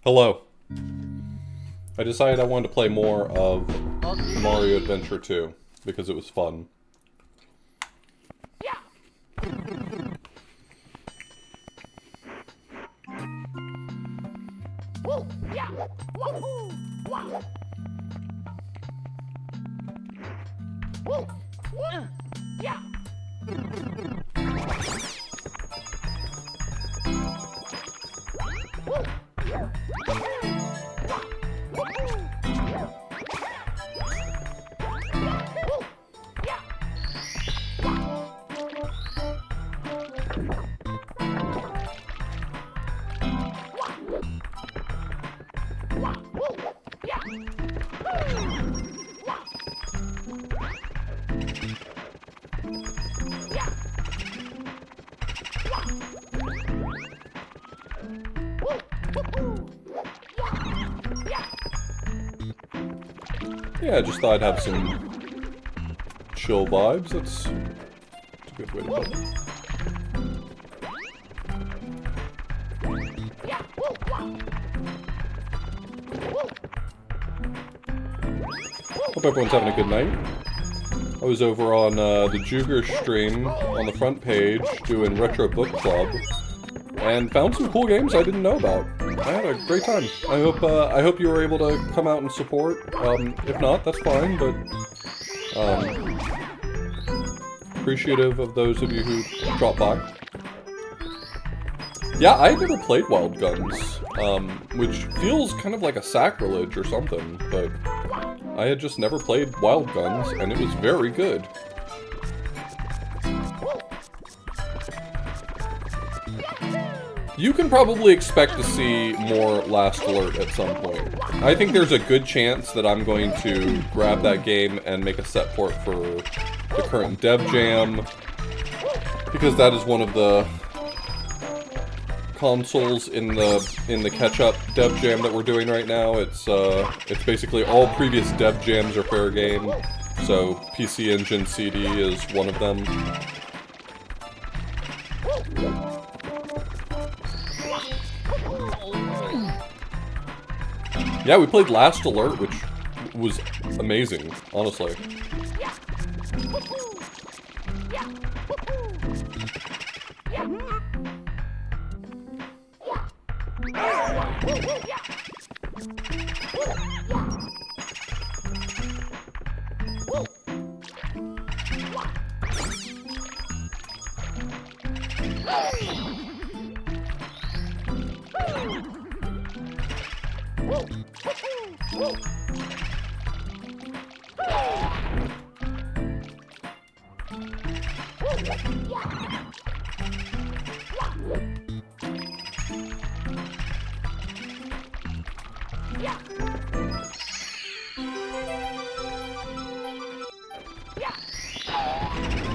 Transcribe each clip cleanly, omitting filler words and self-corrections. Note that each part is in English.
Hello. I decided I wanted to play more of Mario Adventure 2 because it was fun. Yeah, I just thought I'd have some chill vibes. That's a good way to put it. Hope everyone's having a good night. I was over on the Juger stream on the front page doing Retro Book Club and found some cool games I didn't know about. I had a great time. I hope you were able to come out and support. If not, that's fine, but appreciative of those of you who dropped by. Yeah, I had never played Wild Guns, which feels kind of like a sacrilege or something, but I had just never played Wild Guns, and it was very good. You can probably expect to see more Last Alert at some point. I think there's a good chance that I'm going to grab that game and make a set for it for the current Dev Jam, because that is one of the consoles in the catch-up Dev Jam that we're doing right now. It's basically all previous Dev Jams are fair game, so PC Engine CD is one of them. Yeah, we played Last Alert, which was amazing, honestly.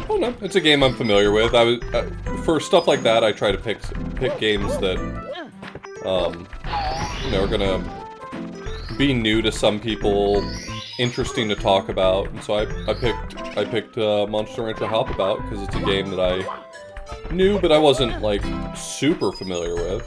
Oh no, it's a game I'm familiar with. For stuff like that, I try to pick games that, you know, are gonna be new to some people, interesting to talk about, and so I picked Monster Rancher Hopabout because it's a game that I knew, but I wasn't like super familiar with.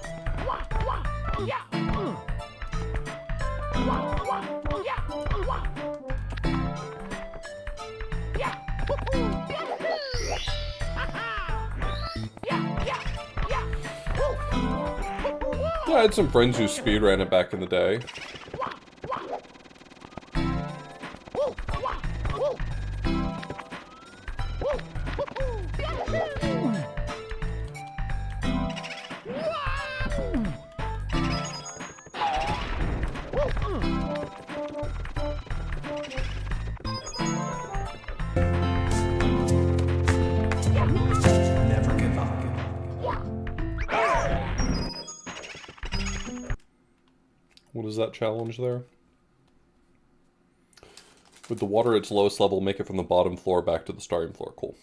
Yeah, I had some friends who speedran it back in the day. What is that challenge there? With the water at its lowest level, make it from the bottom floor back to the starting floor. Cool.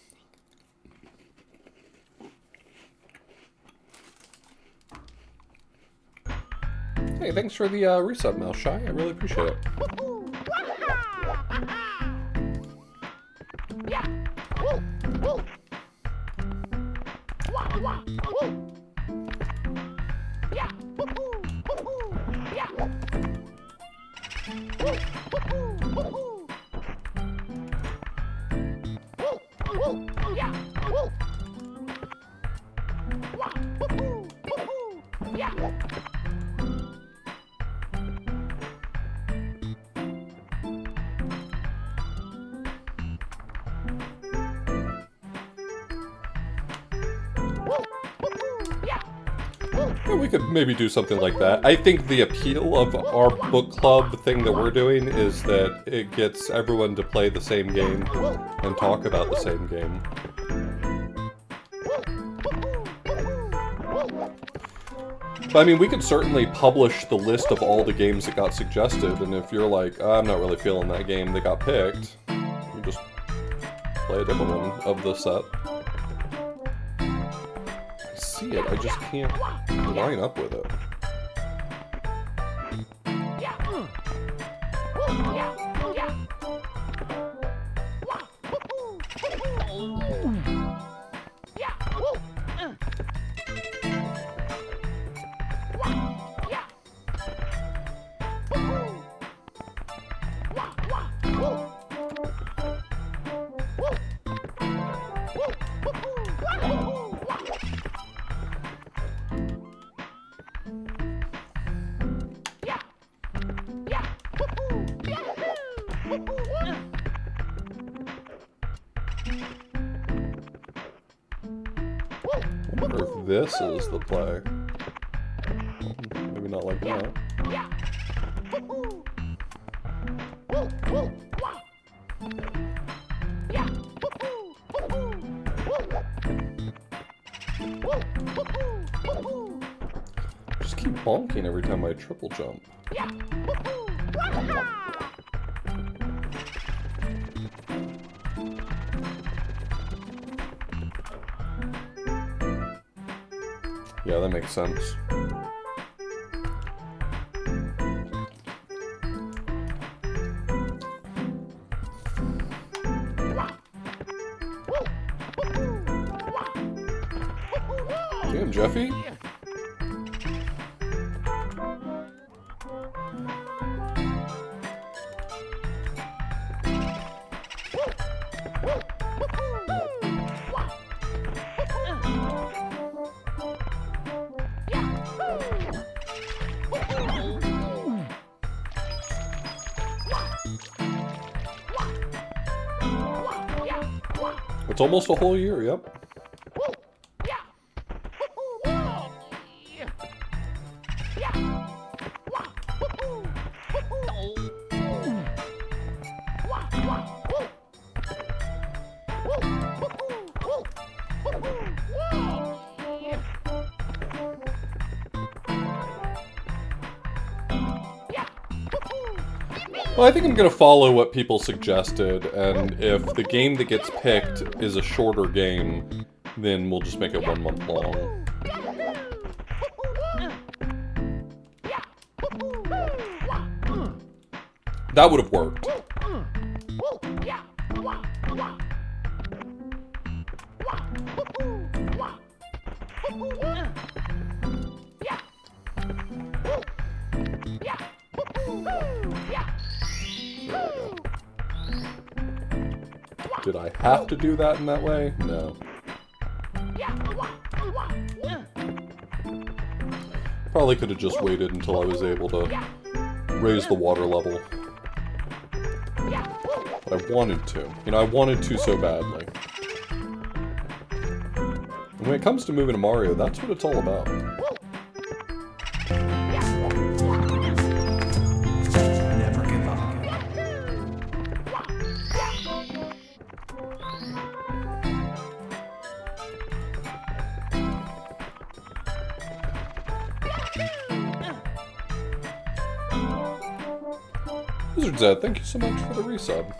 Hey, thanks for the resub, Mouse Shy. I really appreciate it. Yeah, we could maybe do something like that. I think the appeal of our book club thing that we're doing is that it gets everyone to play the same game and talk about the same game. But I mean, we could certainly publish the list of all the games that got suggested, and if you're like, I'm not really feeling that game that got picked, you just play a different one of the set. I see it, I just can't line up with it. I wonder if this is the play. Well, maybe not like that. Just keep bonking every time I triple jump. Yeah, that makes sense. Damn, Jeffy. It's almost a whole year, yep. Well, I think I'm going to follow what people suggested, and if the game that gets picked is a shorter game, then we'll just make it 1 month long. That would have worked. Did I have to do that in that way? No. Probably could have just waited until I was able to raise the water level. But I wanted to. You know, I wanted to so badly. And when it comes to moving to Mario, that's what it's all about. Wizard Zed, thank you so much for the resub.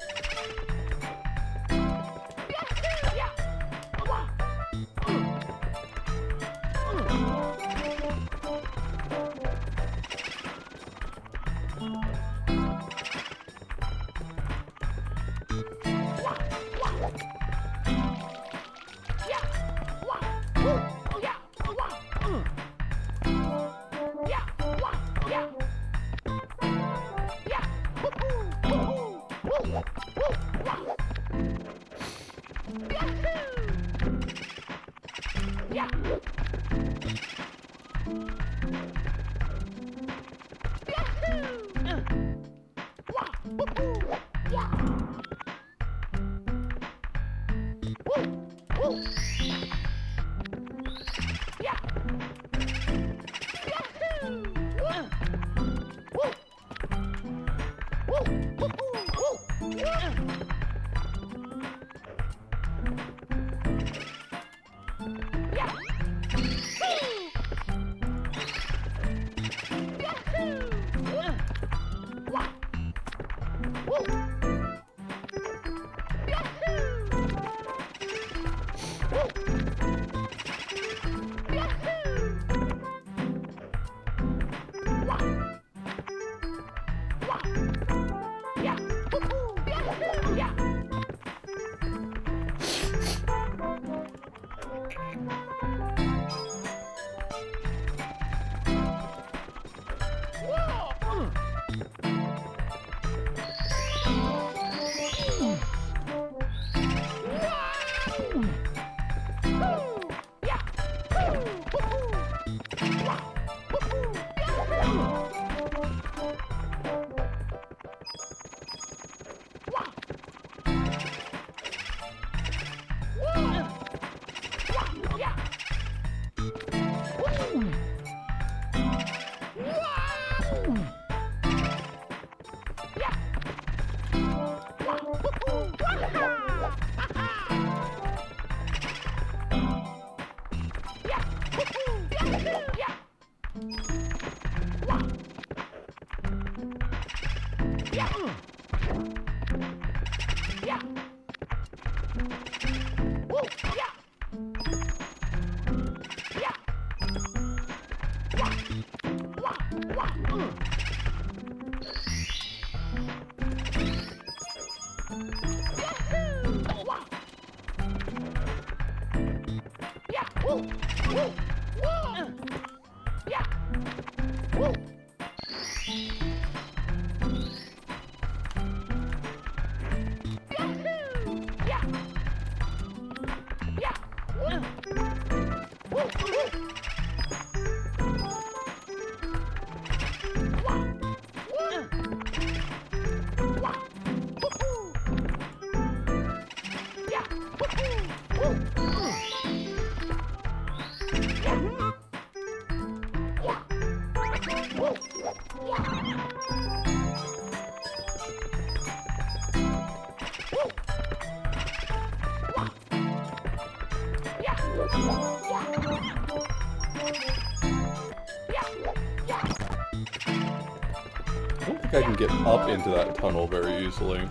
I don't think I can get up into that tunnel very easily.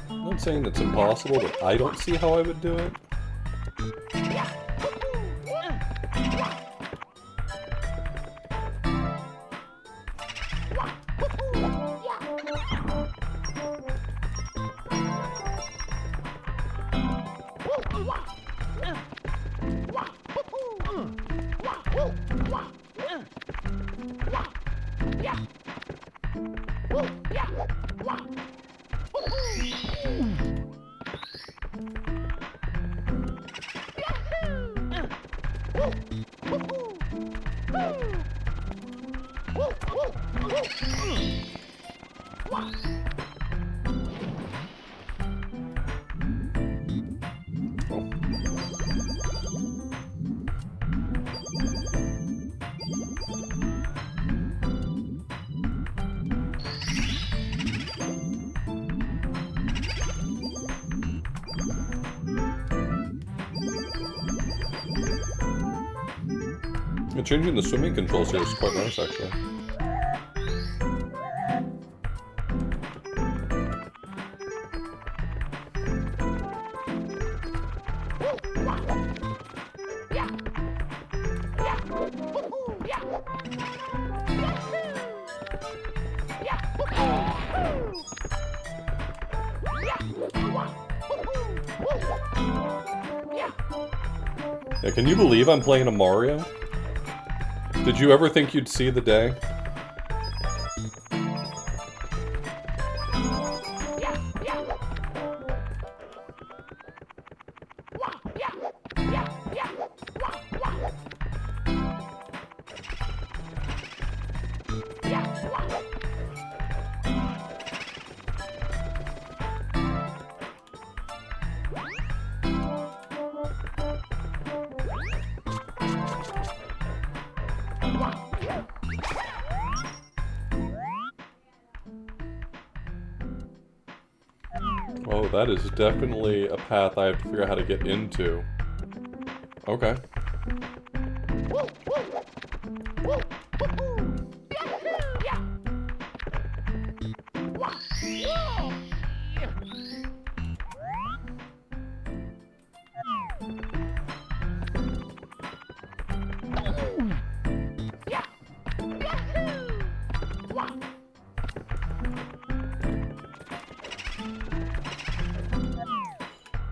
I'm not saying it's impossible, but I don't see how I would do it. And changing the swimming controls here is quite nice, actually. Yeah, can you believe I'm playing a Mario? Did you ever think you'd see the day? Oh, that is definitely a path I have to figure out how to get into. Okay.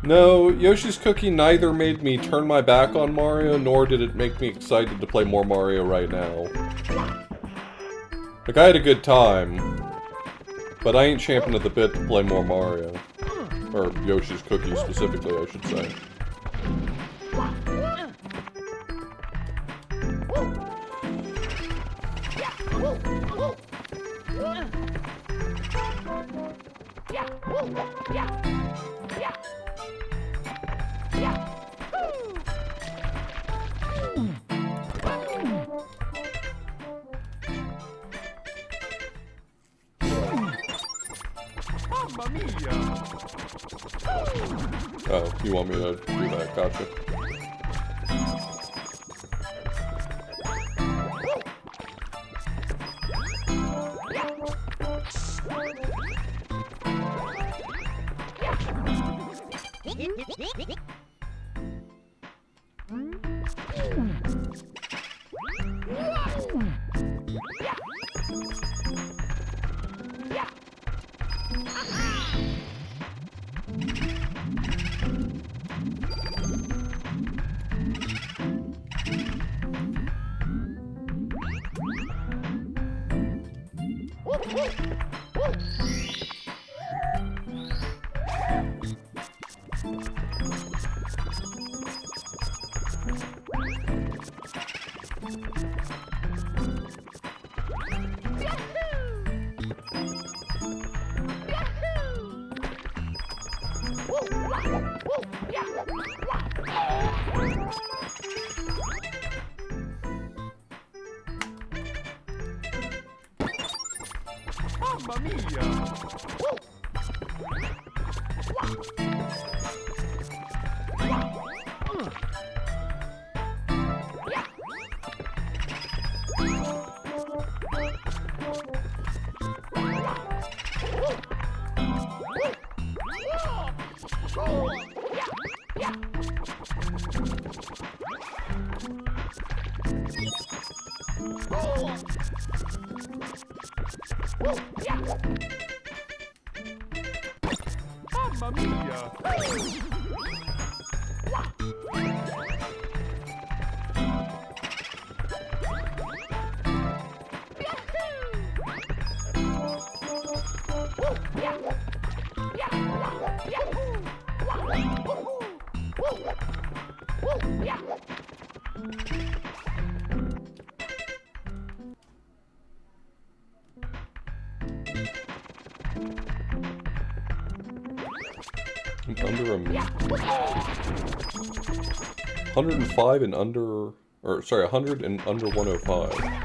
No, Yoshi's Cookie neither made me turn my back on Mario, nor did it make me excited to play more Mario right now. Like, I had a good time, but I ain't champing at the bit to play more Mario. Or Yoshi's Cookie specifically, I should say. Oh, you want me to do that? Gotcha. Mamma mia! Mamma mia! Under 105 and under, or sorry, 100 and under 105.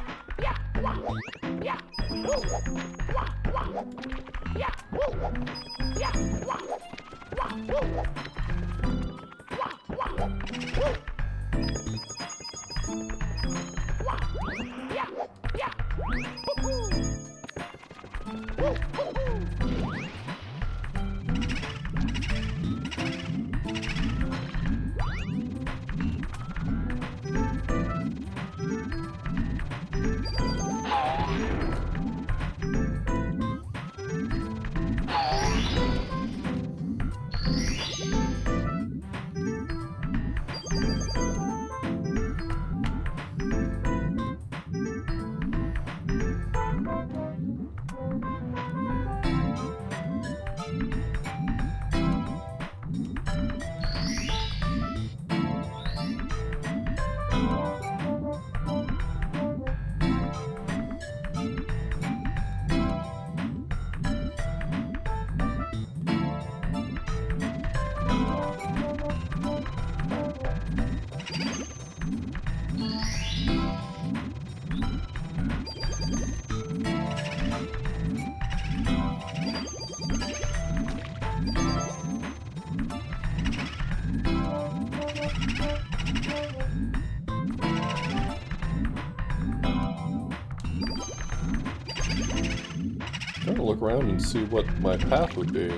Trying to look around and see what my path would be.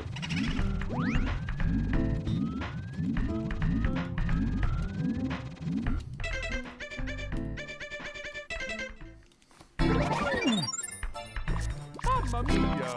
Mamma mia!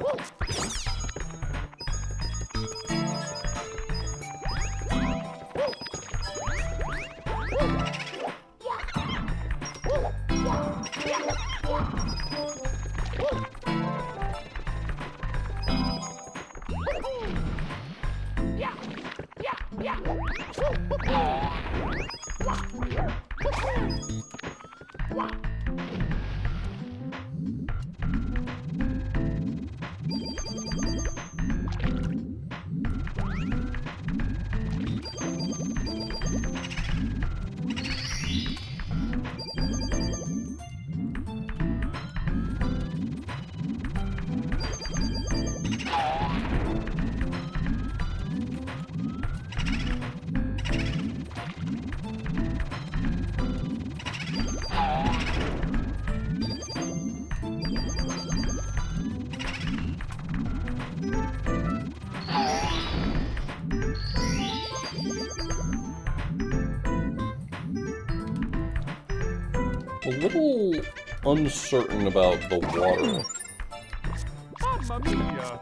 a little uncertain about the water. Mamma mia!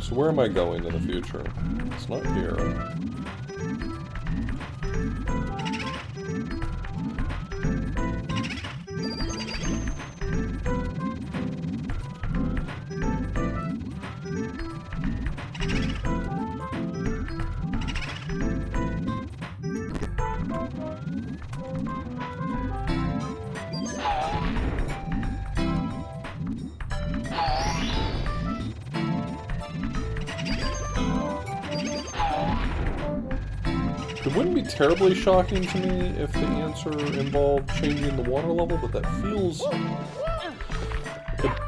So where am I going in the future? It's not here. It wouldn't be terribly shocking to me if the answer involved changing the water level, but that feels a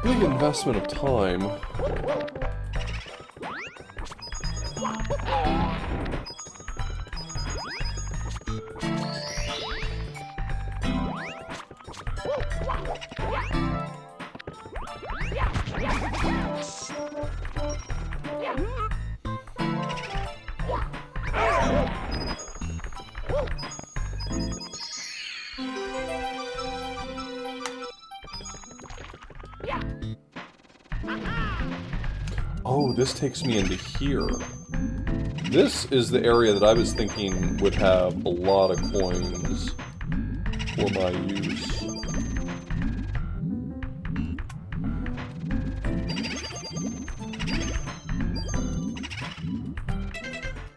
big investment of time. Oh, this takes me into here. This is the area that I was thinking would have a lot of coins for my use.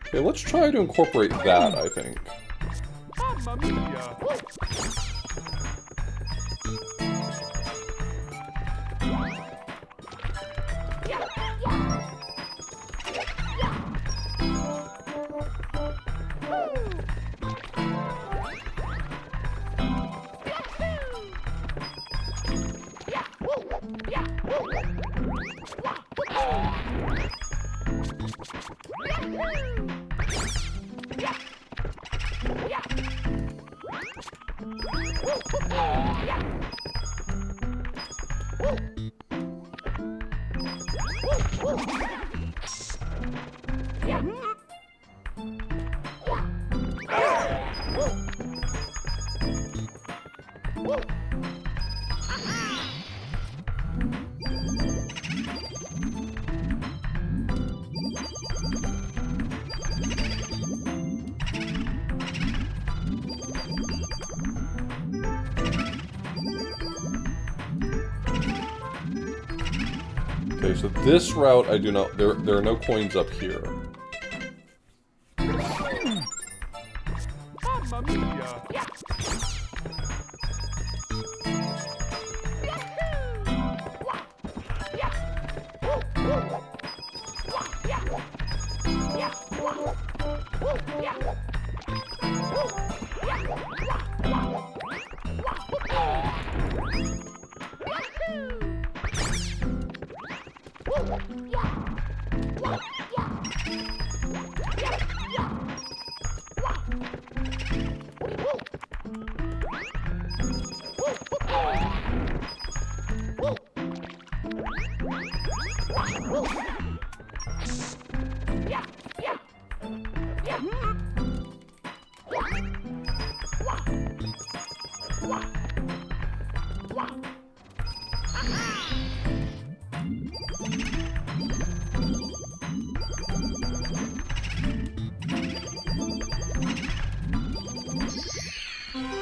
Okay, let's try to incorporate that, I think. Mamma mia! Okay, so this route I do not... There are no coins up here. Mamma mia!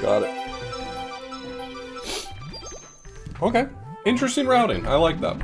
Got it. Okay. Interesting routing. I like that.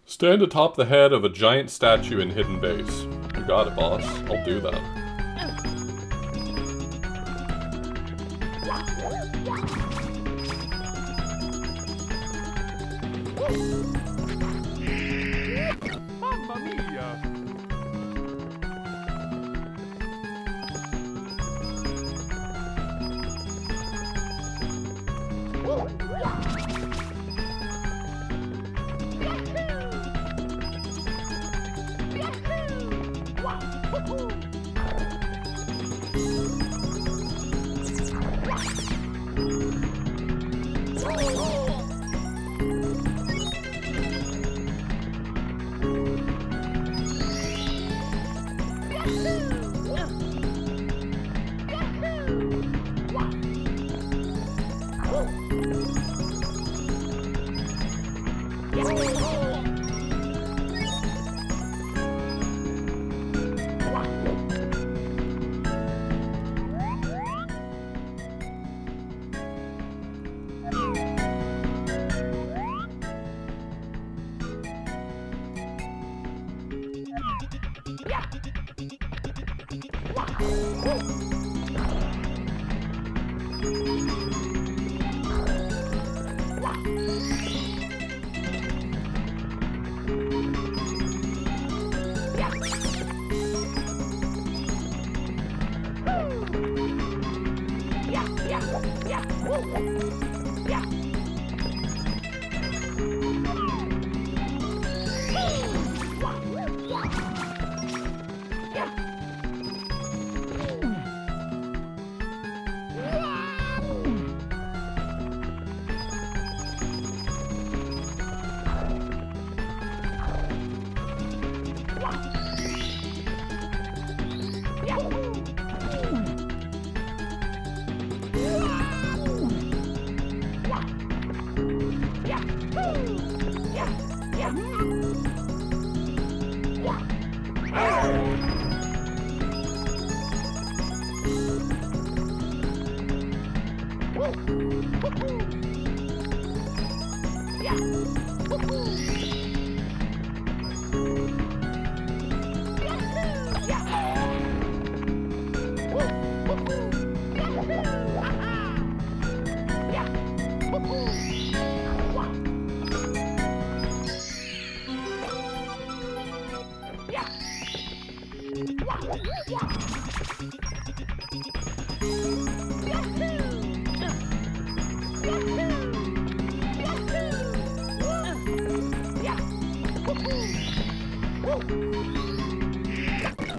Stand atop the head of a giant statue in hidden base. You got it, boss. I'll do that. Mamma mia!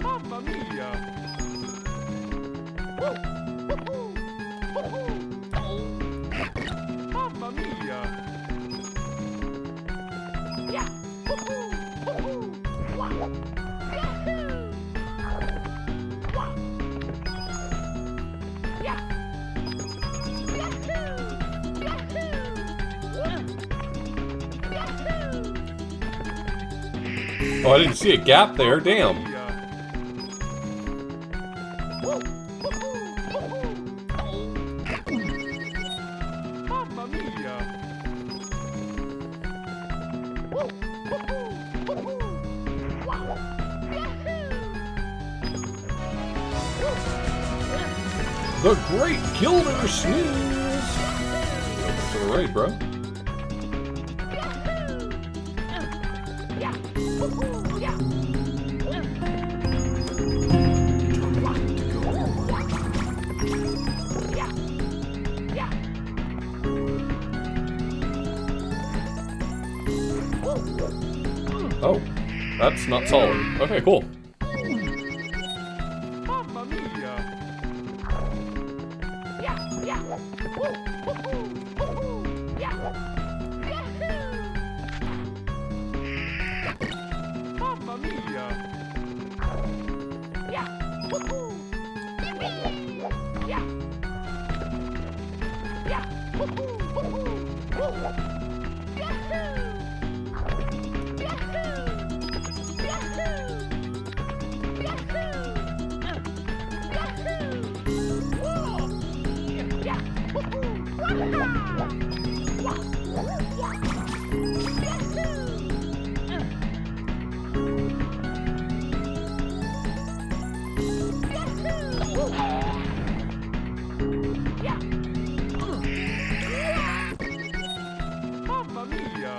Mamma mia! Mamma mia! Oh, I didn't see a gap there. Damn. Mamma mia! The Great Gilder Sneeze! Welcome to the raid, bro. Oh, that's not solid. Okay, cool. Mamma mia! Mamma mia! Mamma mia!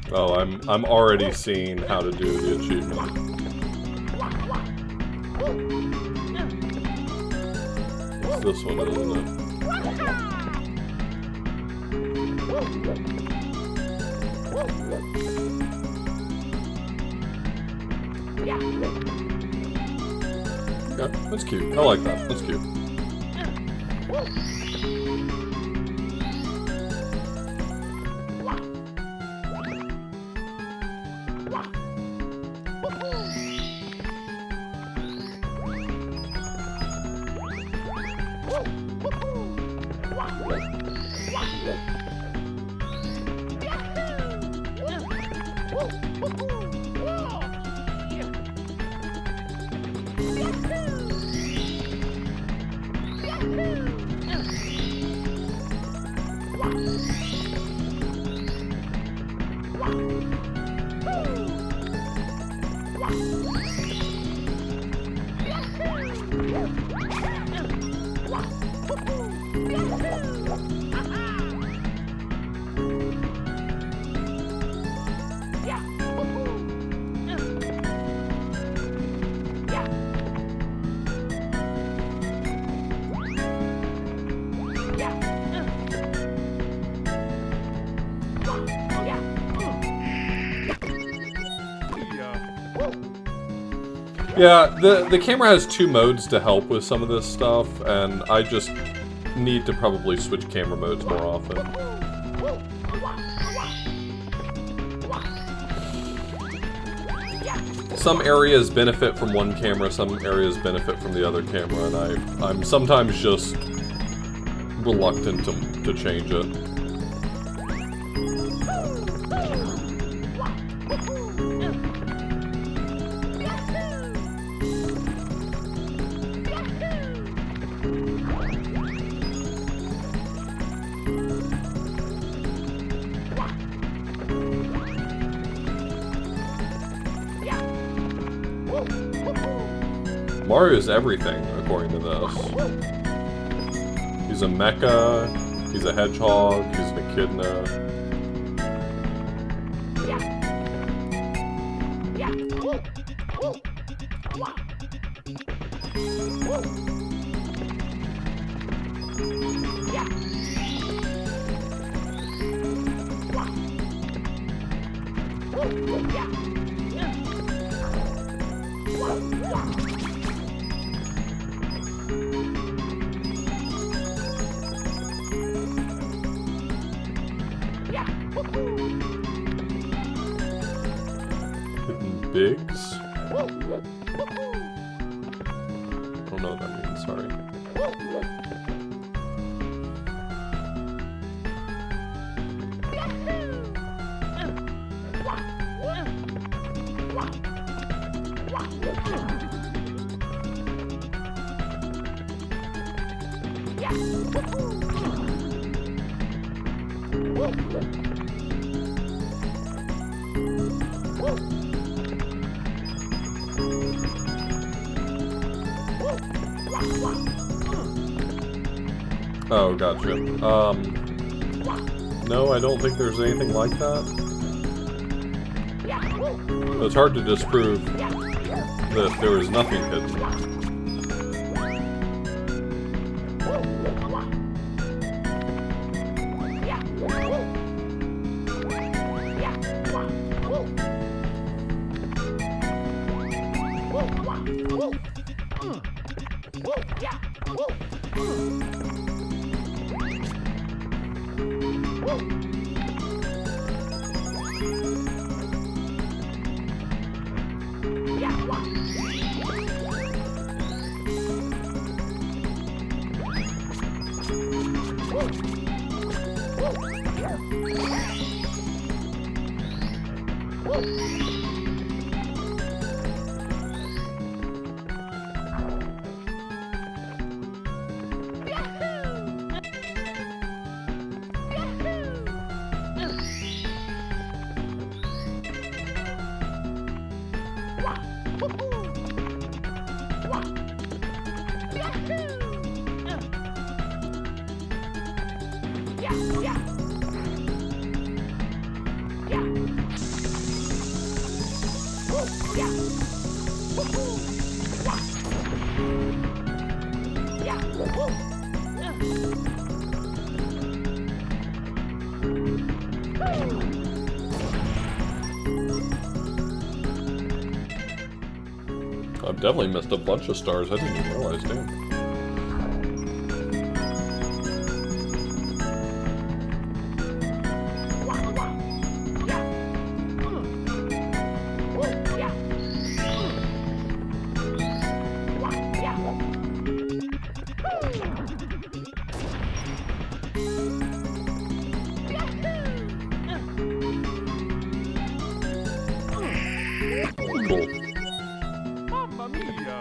Oh, I'm already seeing how to do the achievement. It's this one, isn't it? Yeah, that's cute. I like that. That's cute. Yeah, the camera has two modes to help with some of this stuff, and I just need to probably switch camera modes more often. Some areas benefit from one camera, some areas benefit from the other camera, and I'm sometimes just reluctant to change it. Mario's everything, according to this. He's a mecha, he's a hedgehog, he's an echidna. Hidden Bigs? I don't know what that means, sorry. Oh, gotcha. No, I don't think there's anything like that. But it's hard to disprove that there is nothing hidden. I've definitely missed a bunch of stars. I didn't even realize, damn. Cool. Mamma mia!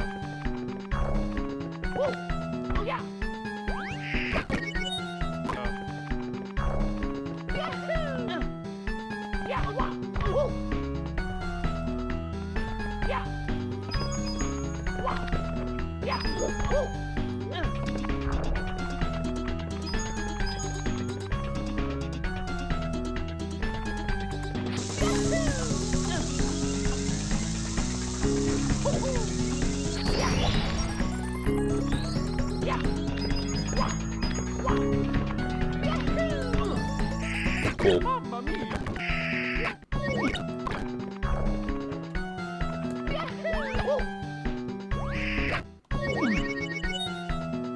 Cool. Mamma mia!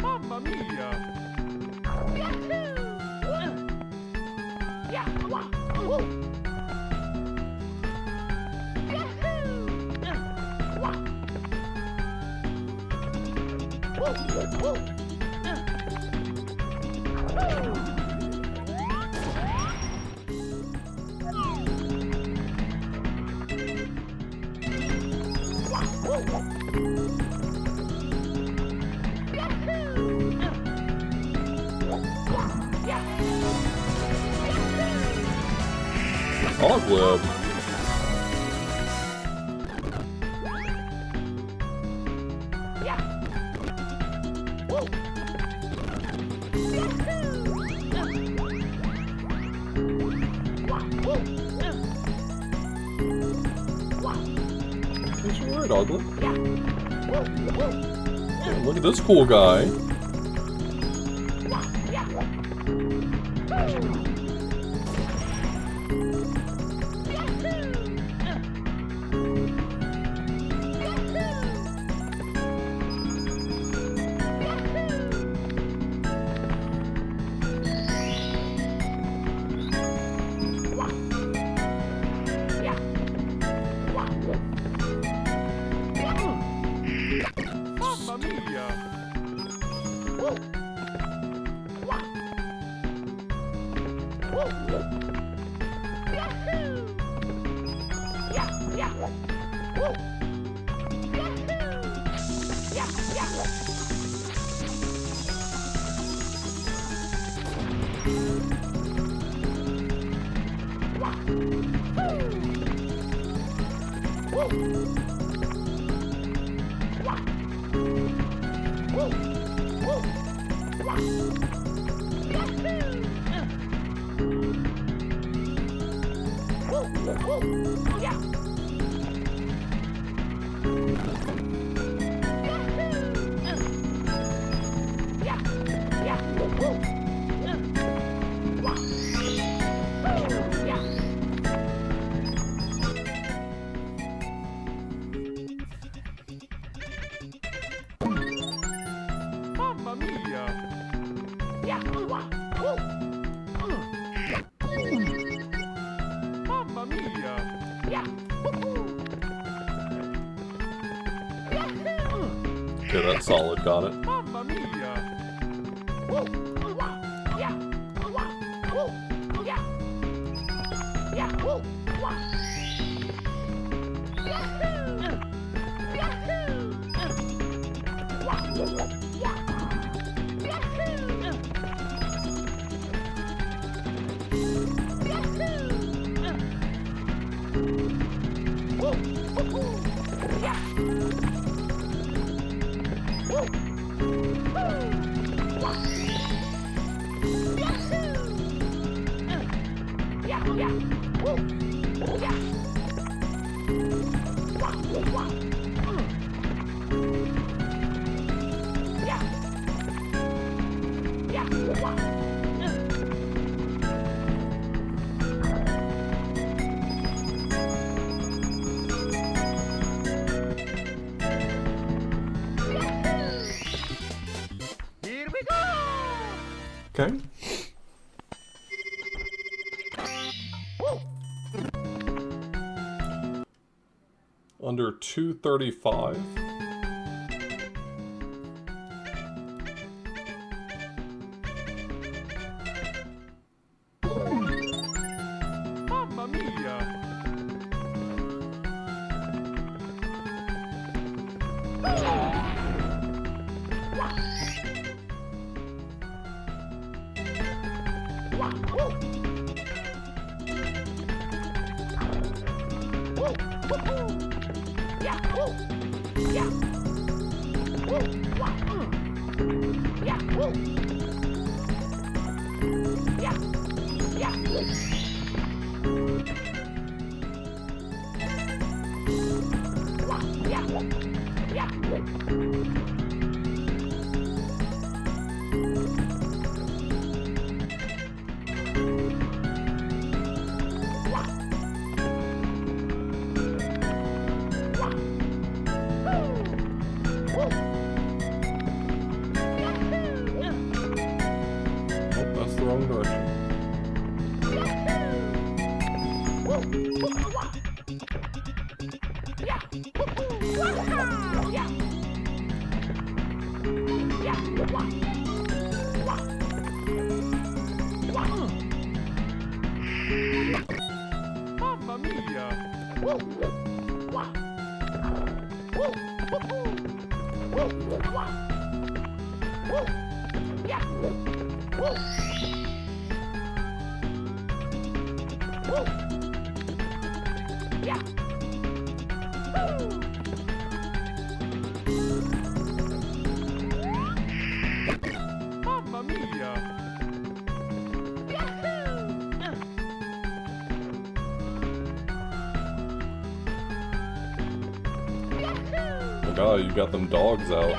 Mamma mia! Ogweb. That's alright, Ogweb. Yeah, look at this cool guy. Mamma mia! Mamma mia! Mamma mia! Okay, that's solid, got it. Mamma mia! Here we go! Okay. Under 235. Mamma mia! Oh, that's the wrong direction. Mamma mia! Mamma mia! Oh god, you got them dogs out.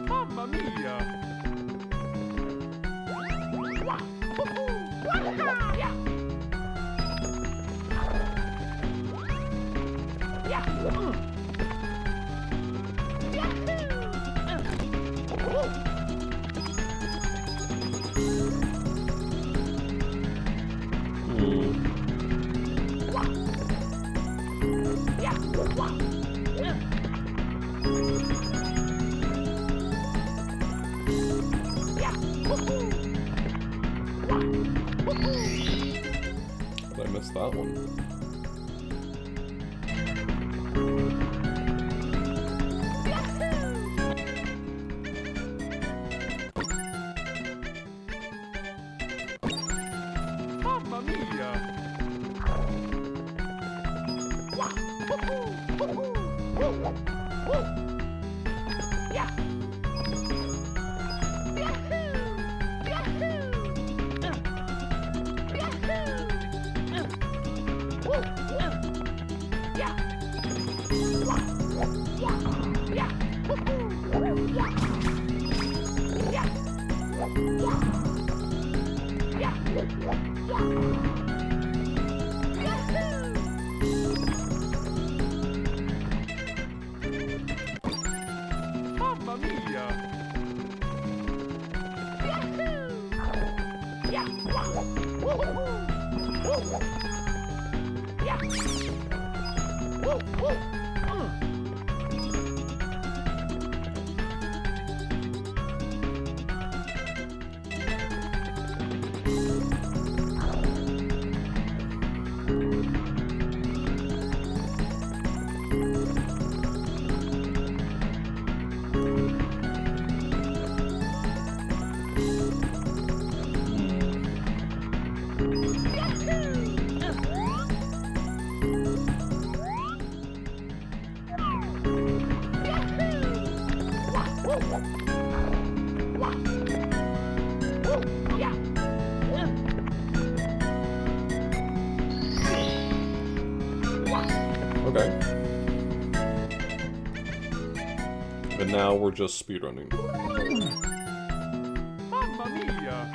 Mamma mia! Did I miss that one? Mamma mia! Mamma mia! Okay. And now we're just speedrunning. Mamma mia!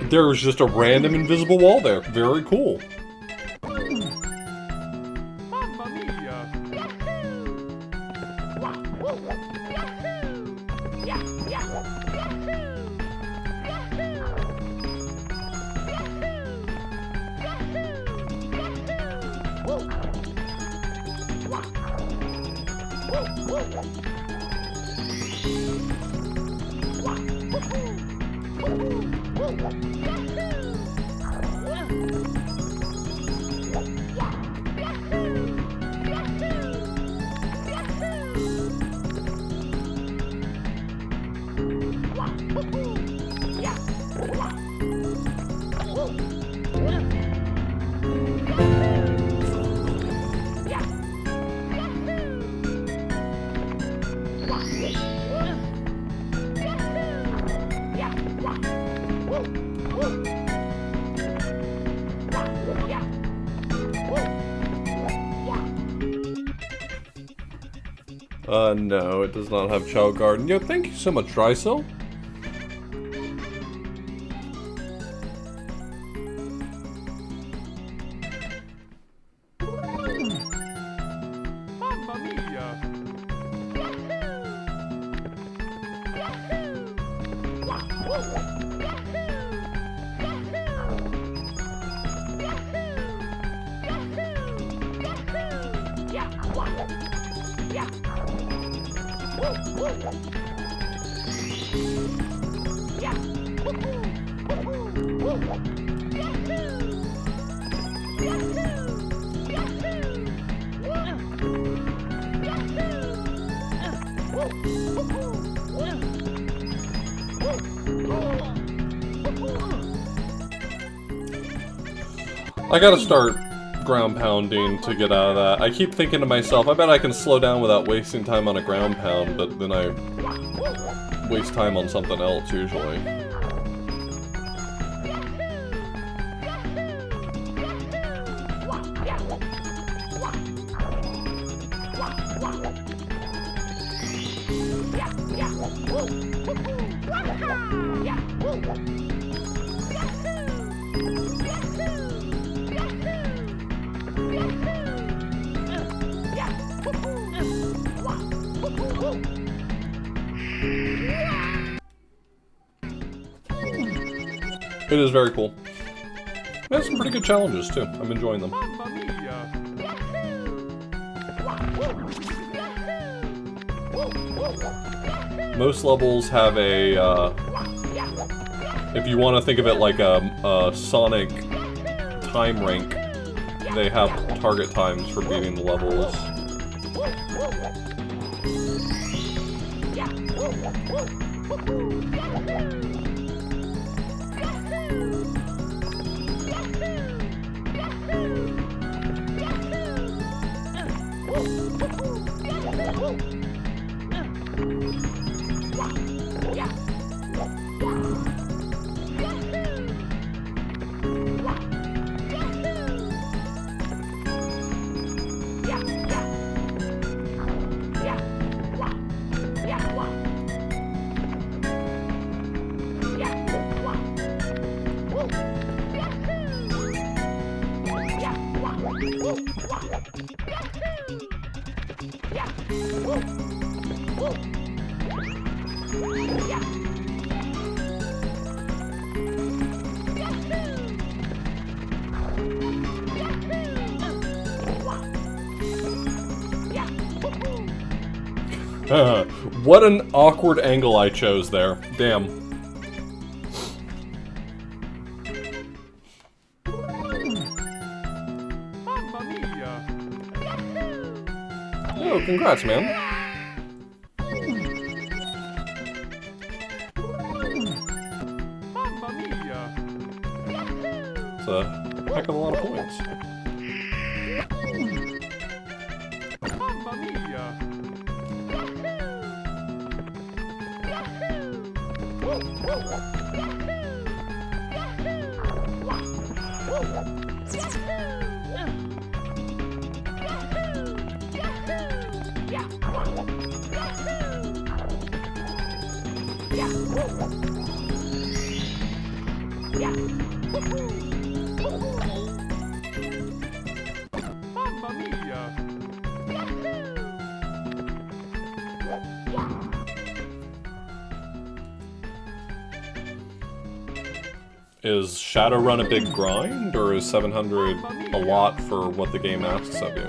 There was just a random invisible wall there. Very cool. Mamma mia! No, it does not have Chow Garden. Yo, thank you so much, Drysil. Mamma mia! I gotta start ground pounding to get out of that. I keep thinking to myself, I bet I can slow down without wasting time on a ground pound, but then I waste time on something else usually. It is very cool. It has some pretty good challenges too. I'm enjoying them. Mamma mia! Most levels have a, if you want to think of it like a Sonic time rank, they have target times for beating the levels. What an awkward angle I chose there. Damn. Mamma mia! Oh, congrats, man. Mamma mia! It's a heck of a lot of points. Mamma mia! Mamma mia! Is Shadowrun a big grind, or is 700 a lot for what the game asks of you?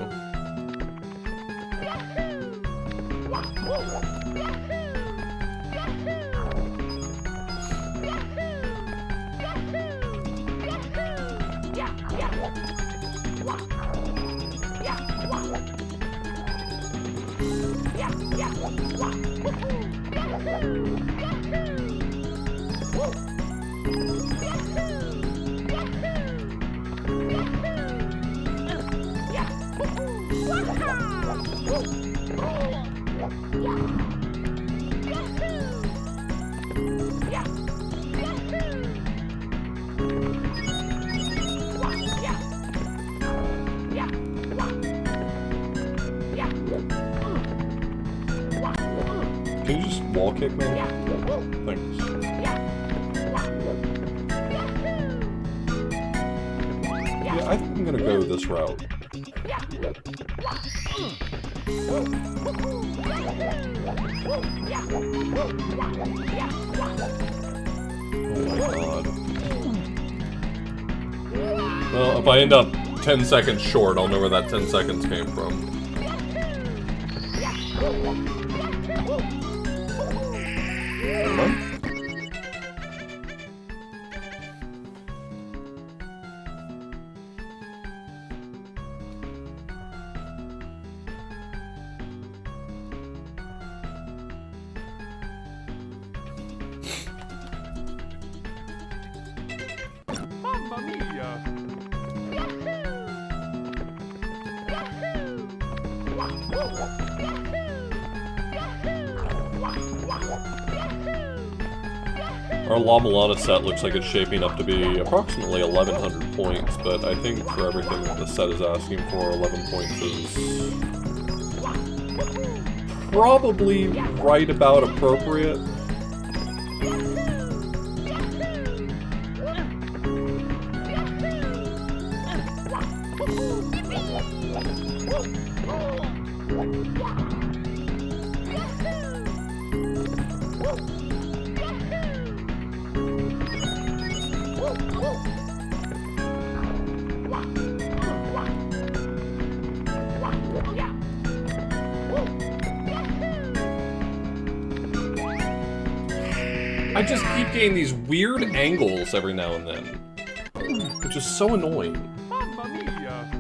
Can you just wall kick me? Thanks. Yeah, I think I'm gonna go this route. Oh my god. Well, if I end up 10 seconds short, I'll know where that 10 seconds came from. Mamma mia! Our La Milana set looks like it's shaping up to be approximately 1,100 points, but I think for everything that the set is asking for, 11 points is probably right about appropriate. I just keep getting these weird angles every now and then, which is so annoying. Mamma mia!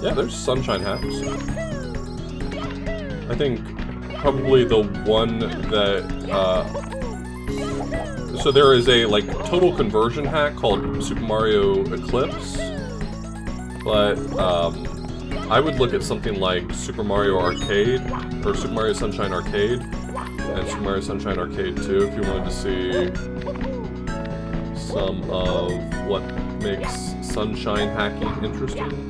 Yeah, there's sunshine hacks. I think probably the one that, so there is a, like, total conversion hack called Super Mario Eclipse, but, I would look at something like Super Mario Arcade, or Super Mario Sunshine Arcade, and Super Mario Sunshine Arcade 2 if you wanted to see some of what makes sunshine hacking interesting.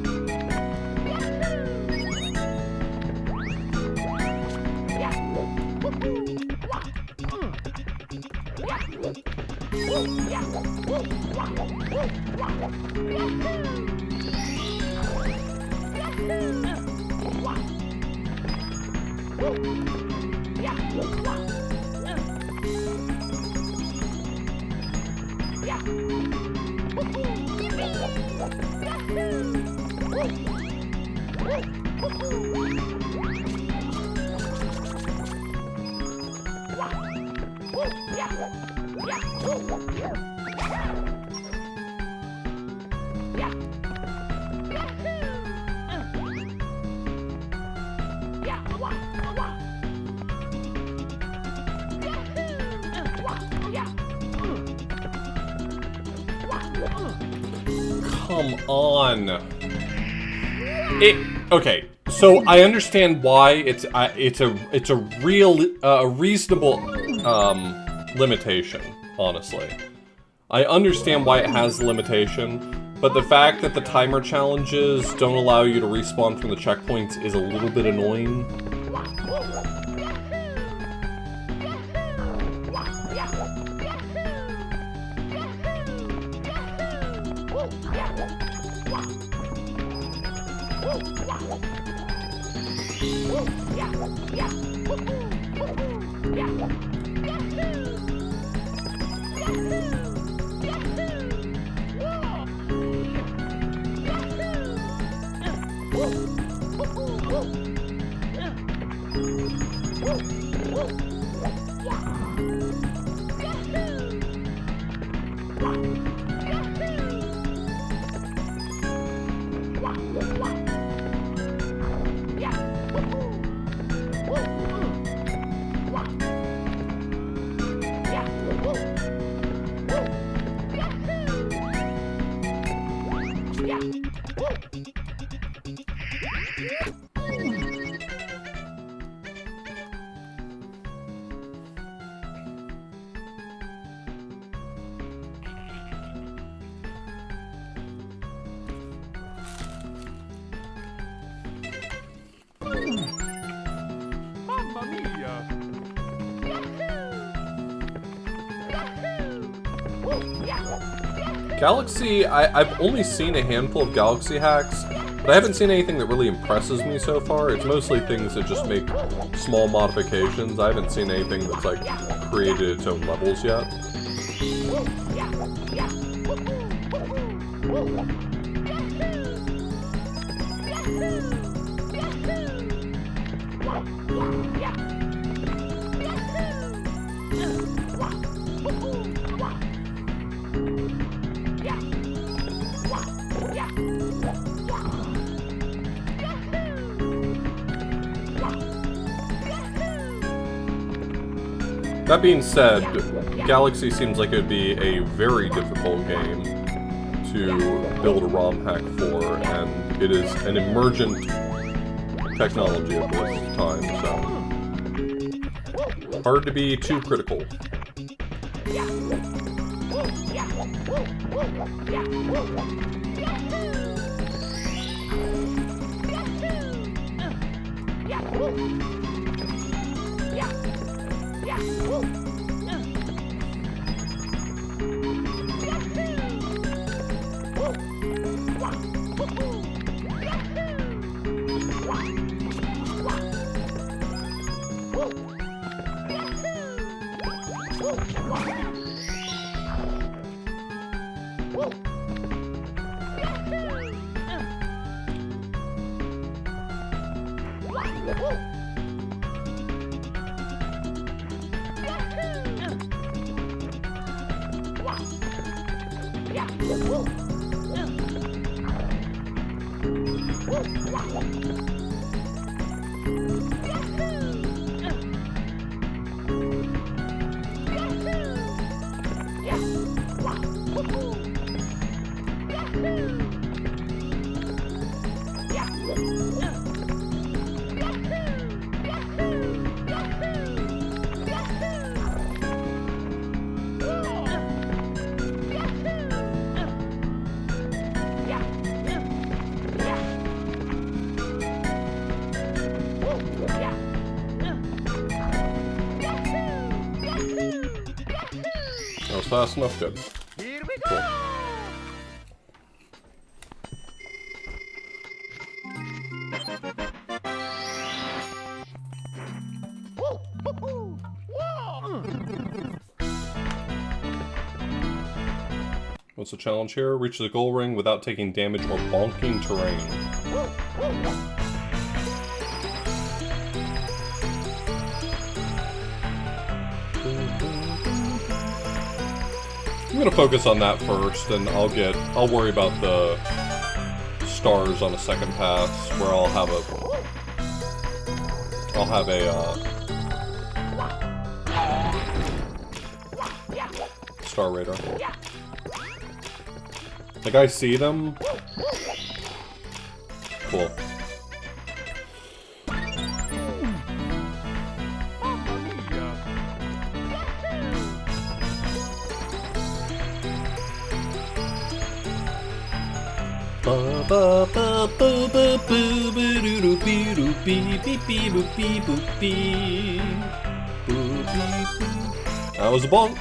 Come on. Okay. So I understand why it's a reasonable limitation. Honestly, I understand why it has the limitation, but the fact that the timer challenges don't allow you to respawn from the checkpoints is a little bit annoying. Mamma mia! Galaxy, I've only seen a handful of Galaxy hacks, but I haven't seen anything that really impresses me so far. It's mostly things that just make small modifications. I haven't seen anything that's, like, created its own levels yet. That being said, Galaxy seems like it would be a very difficult game to build a ROM hack for, and it is an emergent technology at this time, so hard to be too critical. That was fast enough, good. Here we Cool. go! What's the challenge here? Reach the goal ring without taking damage or bonking terrain. I'm gonna focus on that first, and I'll worry about the stars on a second pass, where I'll have a star radar. Like, I see them. Cool. That was a bonk.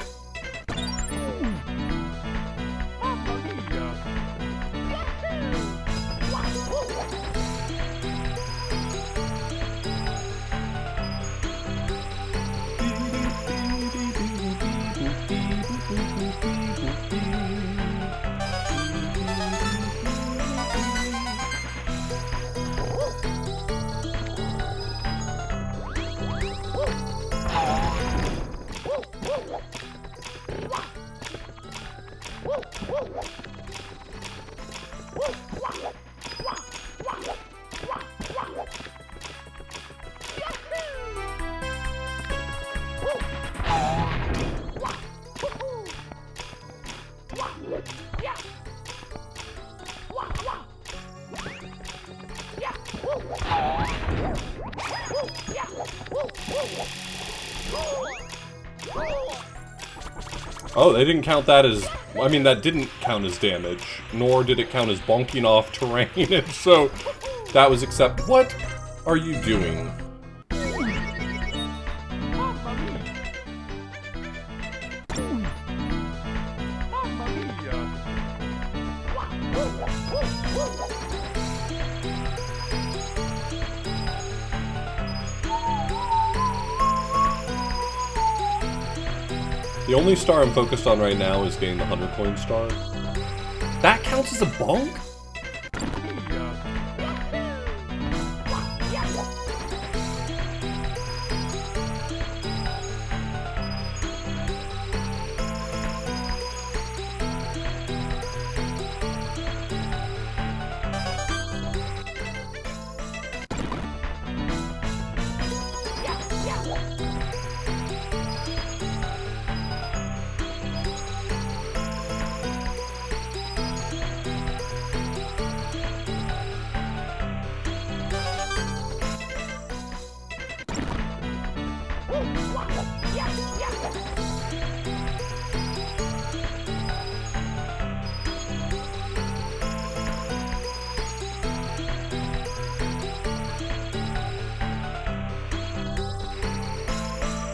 Oh, they didn't count that as... I mean, that didn't count as damage, nor did it count as bonking off terrain, and so that was accepted. What are you doing? Mamma mia! Mamma mia! The only star I'm focused on right now is getting the 100 coin star. That counts as a bonk?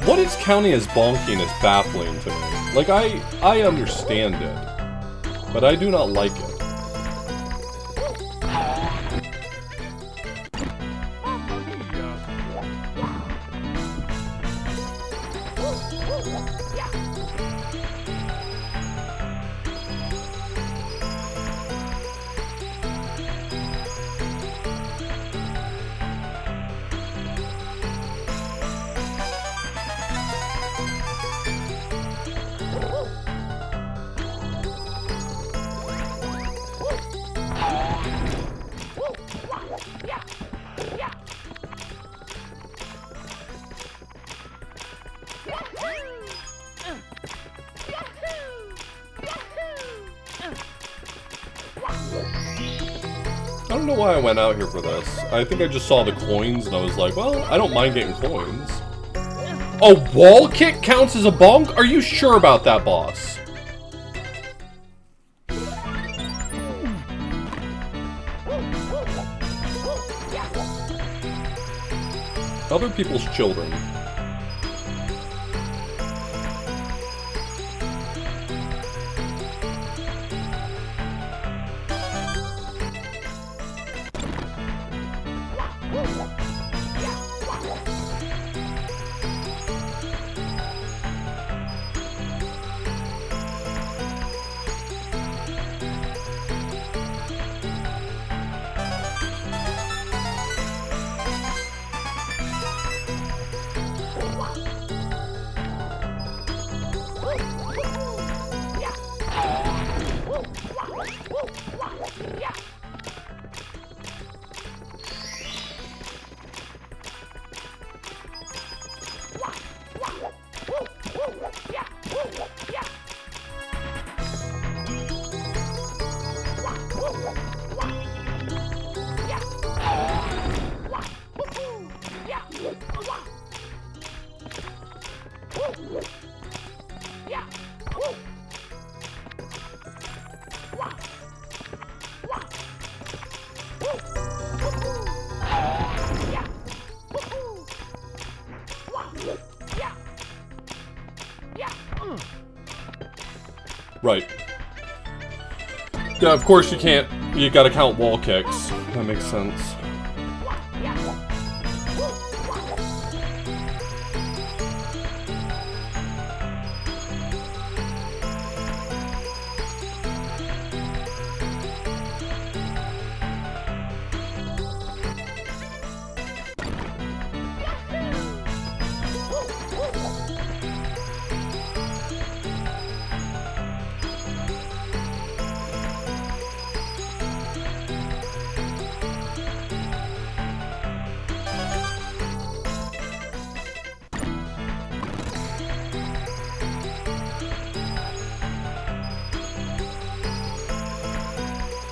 What it's counting as bonking is baffling to me. Like, I understand it, but I do not like it. I don't know why I went out here for this. I think I just saw the coins and I was like, well, I don't mind getting coins. A wall kick counts as a bonk? Are you sure about that, boss? Other people's children. Right. Yeah, of course you can't. You gotta count wall kicks. That makes sense.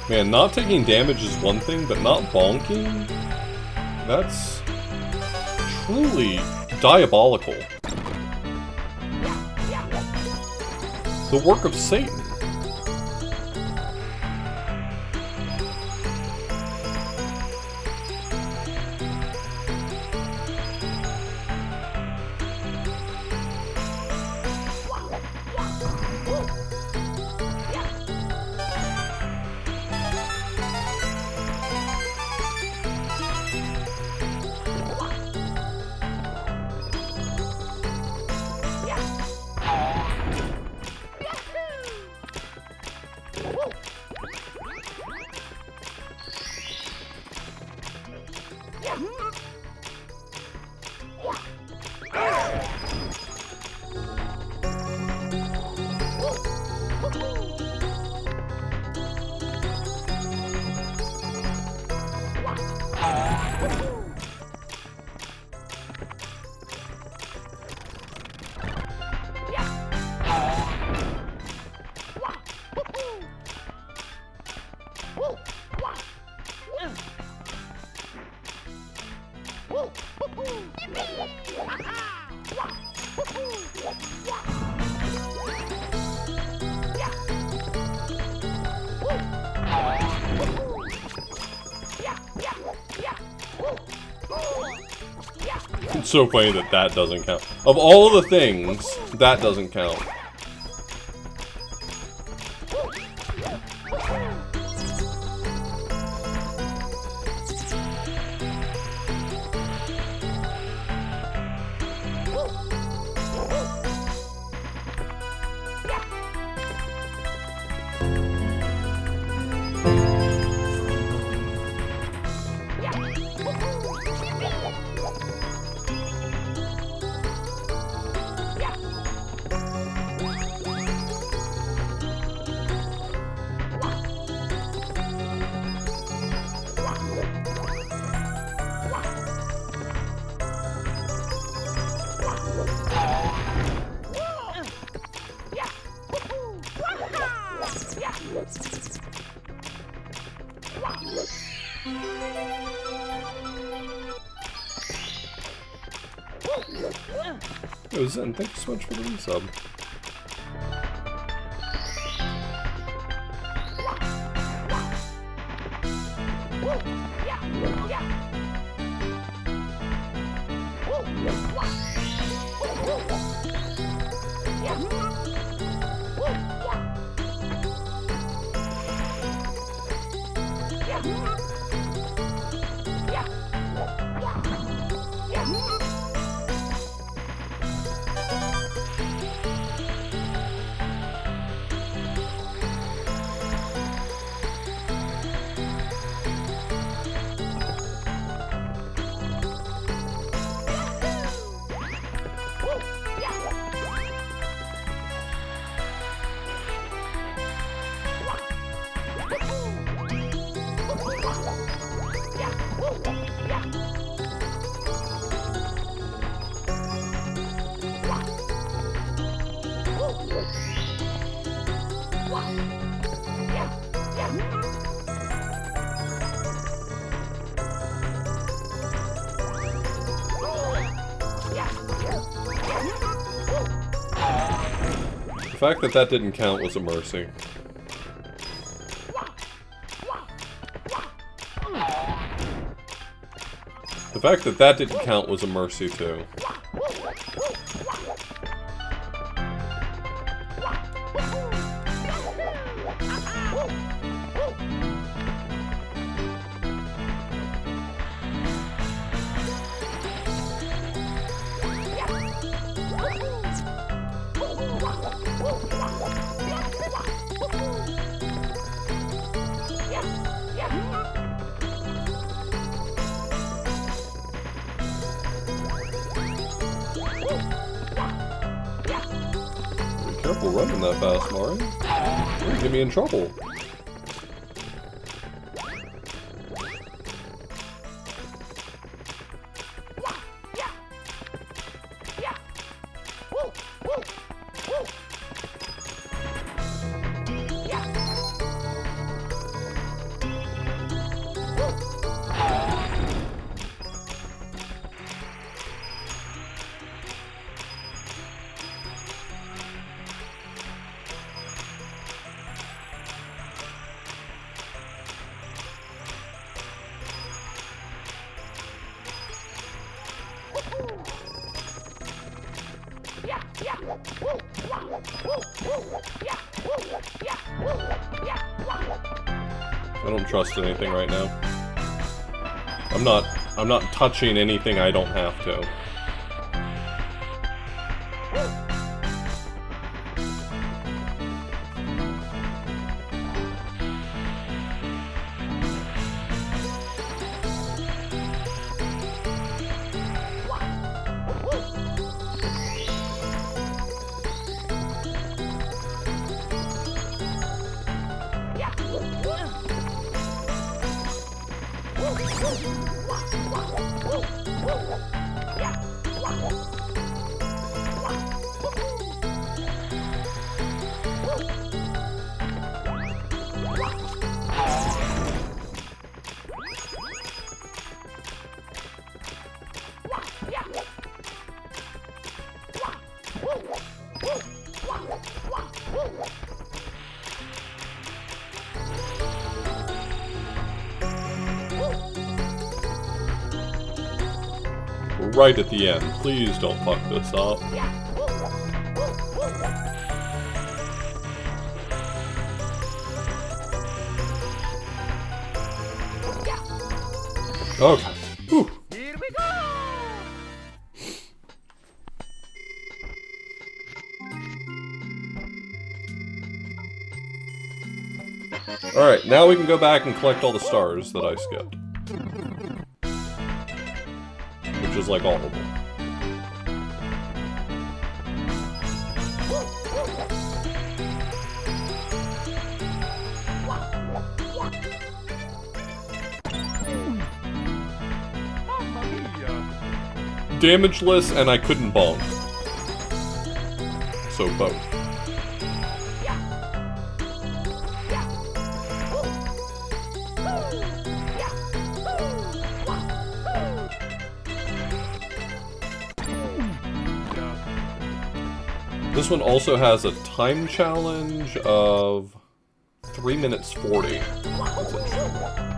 Man, not taking damage is one thing, but not bonking? That's truly diabolical. The work of Satan. It's so funny that that doesn't count. Of all the things, that doesn't count. Yo, Zen, thank you so much for the resub. The fact that that didn't count was a mercy. The fact that that didn't count was a mercy too. Careful running that fast, Mario. You're gonna get me in trouble. I don't trust anything right now. I'm not touching anything I don't have to. Right at the end. Please don't fuck this up. Okay. Whew. Here we go! Alright, now we can go back and collect all the stars that I skipped. Which is like all of them. Mamma mia! Damageless, and I couldn't bonk. So both. This one also has a time challenge of 3 minutes 40. That's interesting.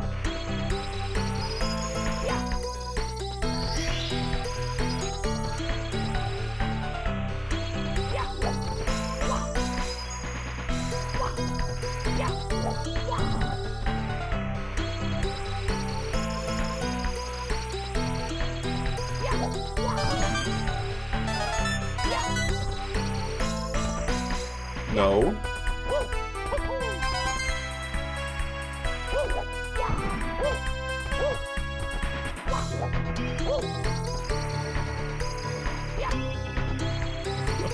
No.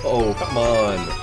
Oh, come on.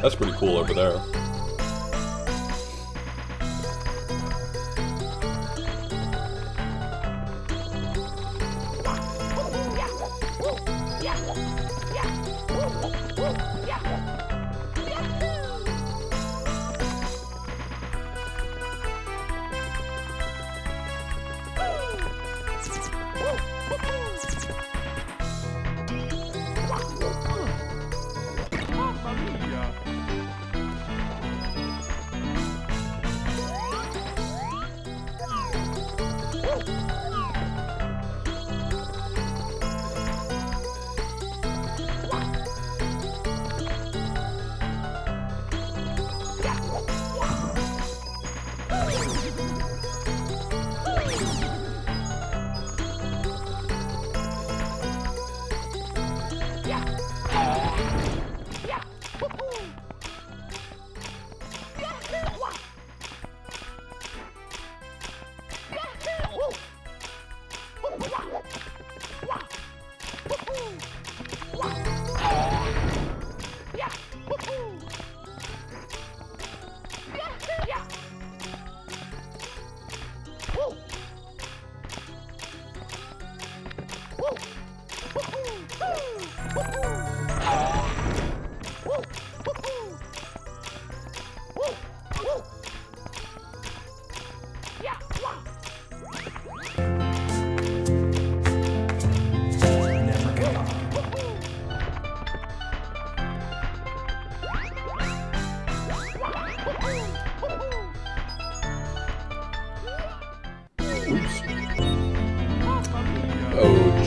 That's pretty cool over there.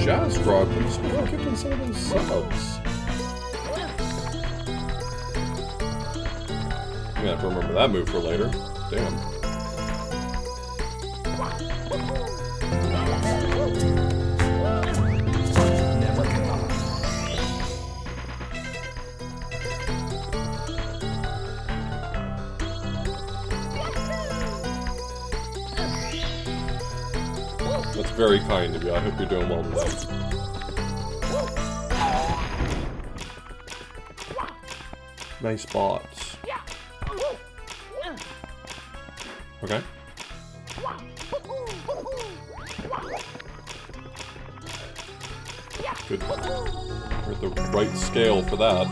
Jazz Rock, but this one kept on some of those subs. I'm gonna have to remember that move for later. Damn. That's very kind of you. I hope you're doing well today. Nice bots. Okay. Good. We're at the right scale for that.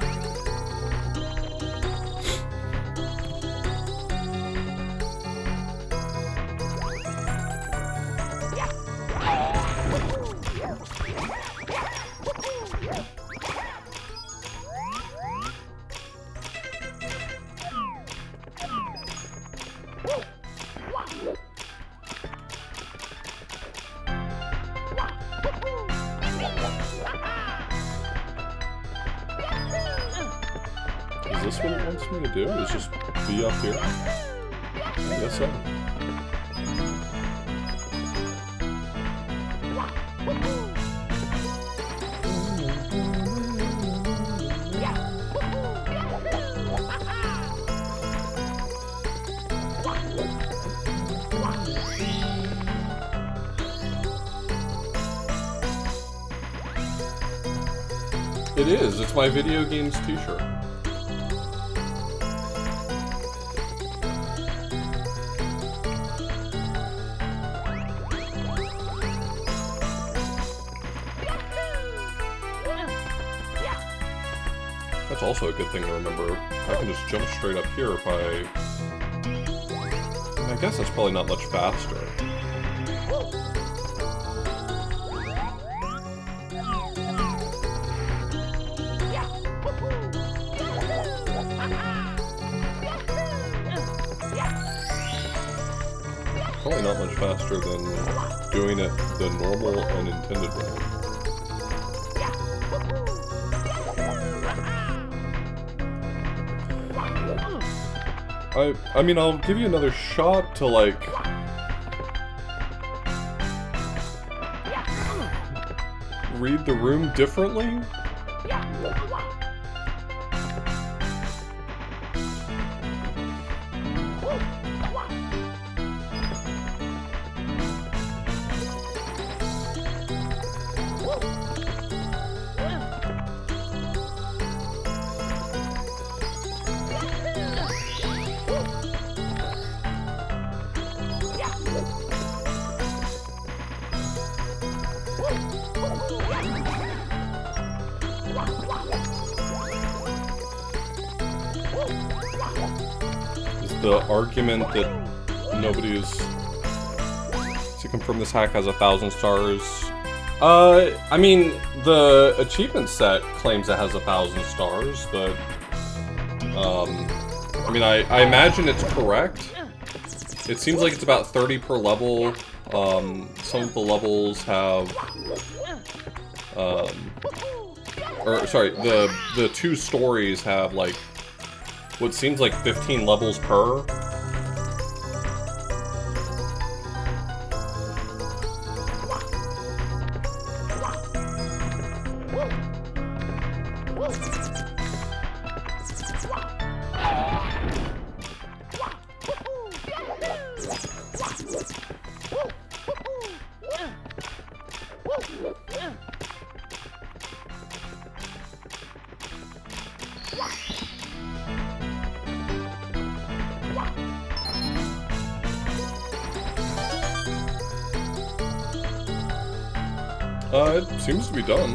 Is this what it wants me to do? Is just be up here? I guess so. It is. It's my video games t-shirt. That's also a good thing to remember. I can just jump straight up here if I guess that's probably not much faster. Probably not much faster than doing it the normal and intended way. I mean, I'll give you another shot to, like... read the room differently? The argument that nobody is to confirm this hack has 1,000 stars. I mean, the achievement set claims it has 1,000 stars, but I mean, I imagine it's correct. It seems like it's about 30 per level Some of the levels have, or sorry, the two stories have like what seems like 15 levels per. It seems to be done.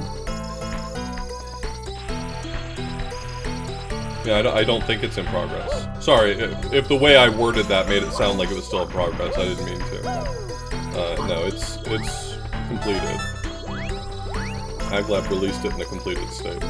Yeah, I don't think it's in progress. Sorry, if the way I worded that made it sound like it was still in progress, I didn't mean to. No, it's completed. AgLab released it in a completed state.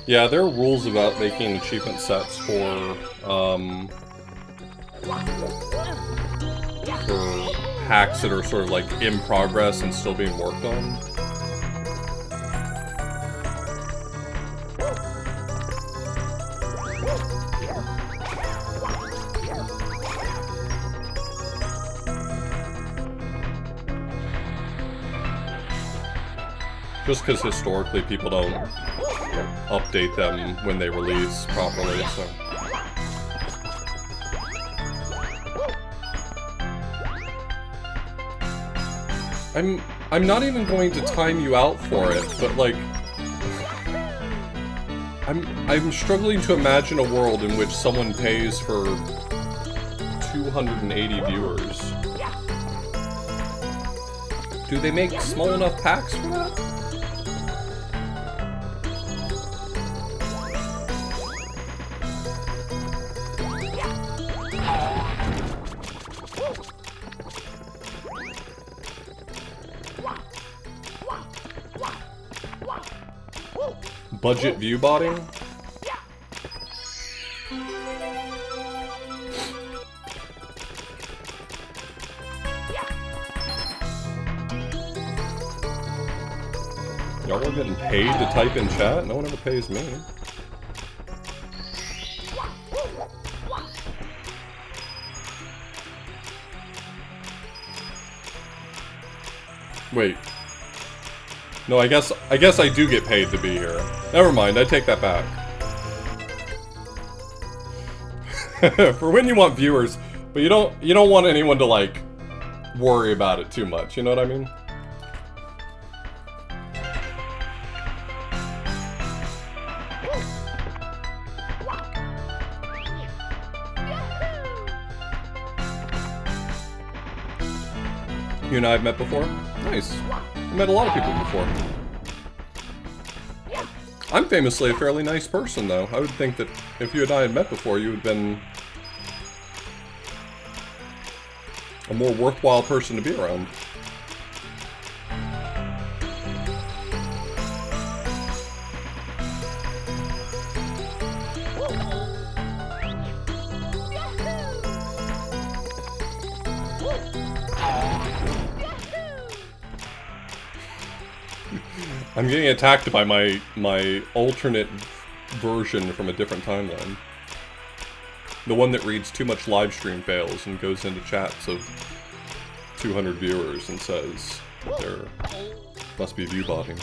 Yeah, there are rules about making achievement sets for hacks that are sort of like in progress and still being worked on. Just because historically people don't update them when they release properly, so. I'm not even going to time you out for it, but like I'm struggling to imagine a world in which someone pays for 280 viewers. Do they make small enough packs for that? Budget view botting? Y'all are getting paid to type in chat? No one ever pays me. Wait. No, I guess I do get paid to be here. Never mind, I take that back. For when you want viewers, but you don't want anyone to like worry about it too much, you know what I mean? You and I have met before? Nice. I met a lot of people before. I'm famously a fairly nice person, though. I would think that if you and I had met before, you would have been a more worthwhile person to be around. I'm getting attacked by my alternate version from a different timeline. The one that reads too much live stream fails and goes into chats of 200 viewers and says there must be view botting.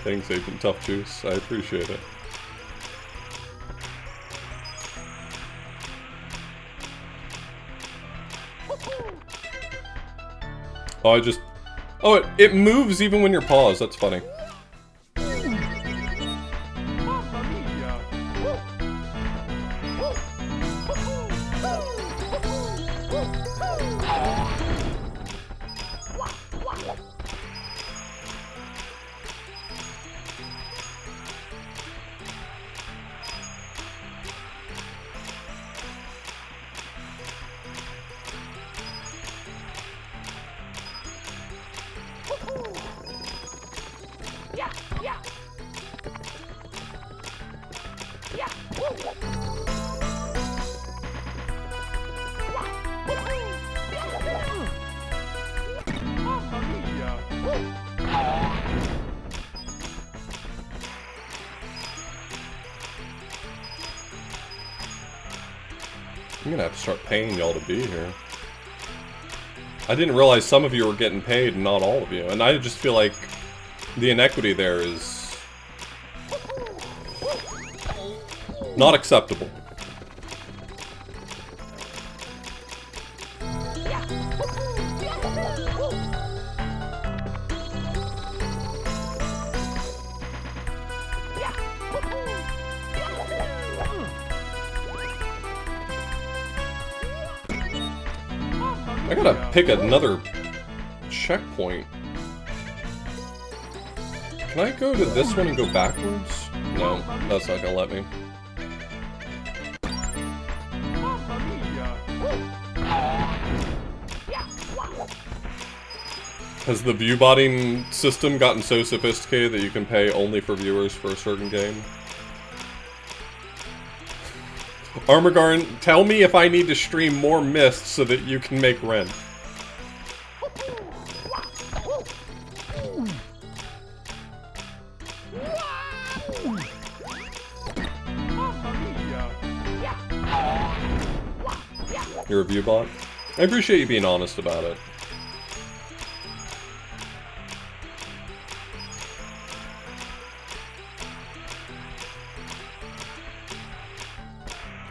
Thanks, Agent Tough Juice. I appreciate it. Oh, oh, it moves even when you're paused. That's funny. I'm gonna have to start paying y'all to be here. I didn't realize some of you were getting paid and not all of you. And I just feel like the inequity there is not acceptable. I gotta pick another checkpoint. Can I go to this one and go backwards? No, that's not gonna let me. Has the view botting system gotten so sophisticated that you can pay only for viewers for a certain game? Armagarn, tell me if I need to stream more Myst so that you can make rent. You're a view bot? I appreciate you being honest about it.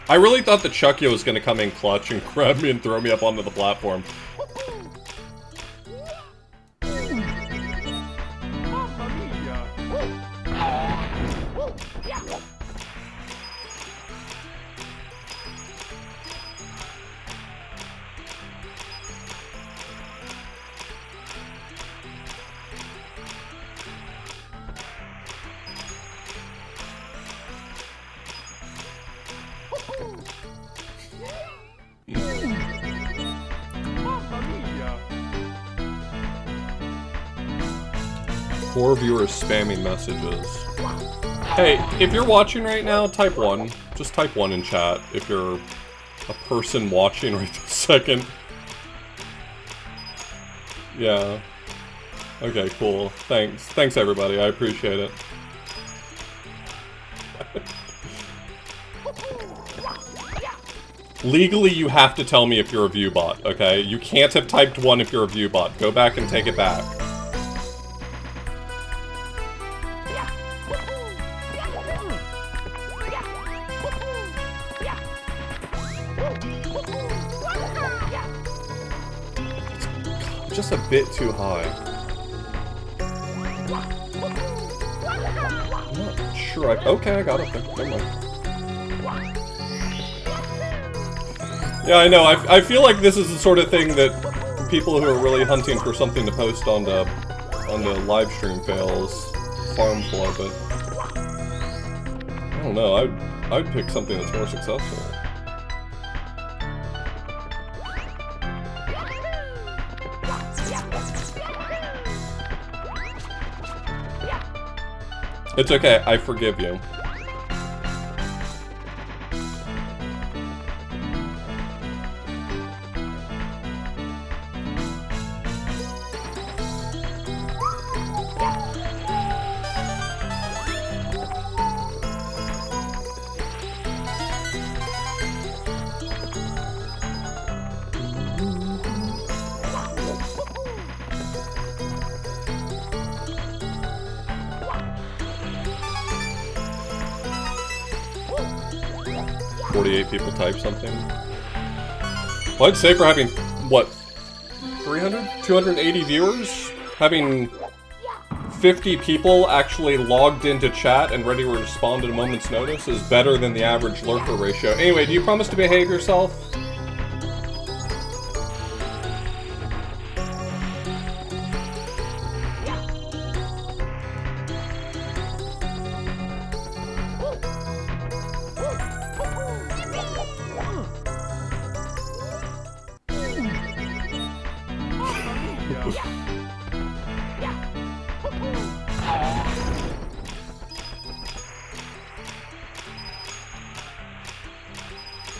I really thought that Chuckyo was gonna come in clutch and grab me and throw me up onto the platform. Four viewers spamming messages. Hey, if you're watching right now, type 1. Just type 1 in chat if you're a person watching right this second. Yeah. Okay, cool. Thanks. Thanks, everybody. I appreciate it. Legally, you have to tell me if you're a view bot, okay? You can't have typed 1 if you're a view bot. Go back and take it back. Just a bit too high. I'm not sure okay, I got it there. Never mind. Yeah, I know. I feel like this is the sort of thing that people who are really hunting for something to post on the live stream fails farm for, but I don't know. I'd pick something that's more successful. It's okay, I forgive you. People type something. Well, I'd say for having, what, 300? 280 viewers? Having 50 people actually logged into chat and ready to respond at a moment's notice is better than the average lurker ratio. Anyway, do you promise to behave yourself?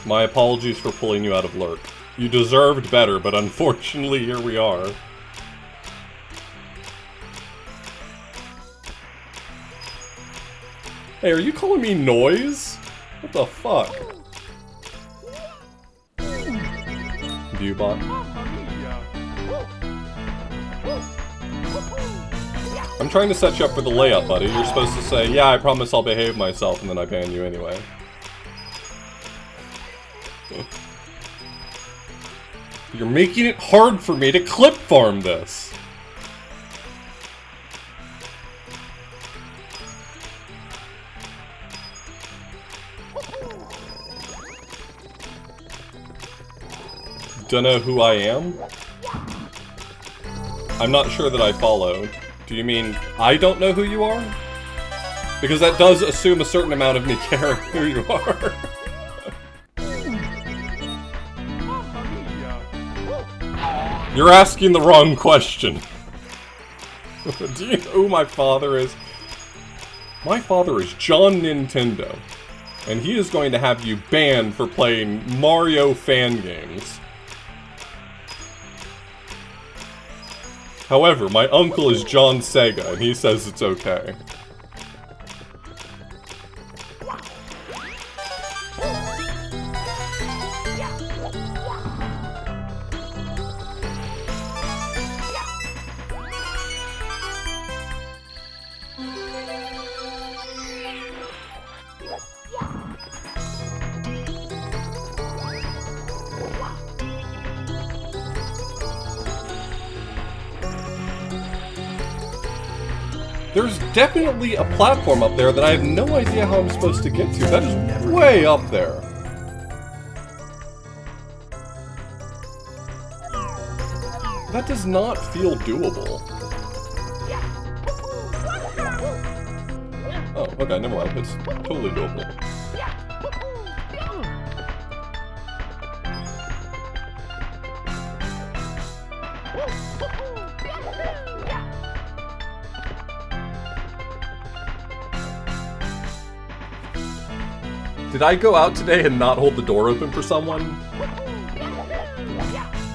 My apologies for pulling you out of lurk. You deserved better, but unfortunately here we are. Hey, are you calling me noise? What the fuck? viewbot. Mamma mia! I'm trying to set you up for the layup, buddy. You're supposed to say, yeah, I promise I'll behave myself, and then I ban you anyway. You're making it hard for me to clip farm this. Dunno who I am? I'm not sure that I follow. Do you mean I don't know who you are? Because that does assume a certain amount of me caring who you are. You're asking the wrong question. Do you know who my father is? My father is John Nintendo. And he is going to have you banned for playing Mario fan games. However, my uncle is John Sega, and he says it's okay. There's definitely a platform up there that I have no idea how I'm supposed to get to. That is way up there. That does not feel doable. Oh, okay, never mind. It's totally doable. Did I go out today and not hold the door open for someone?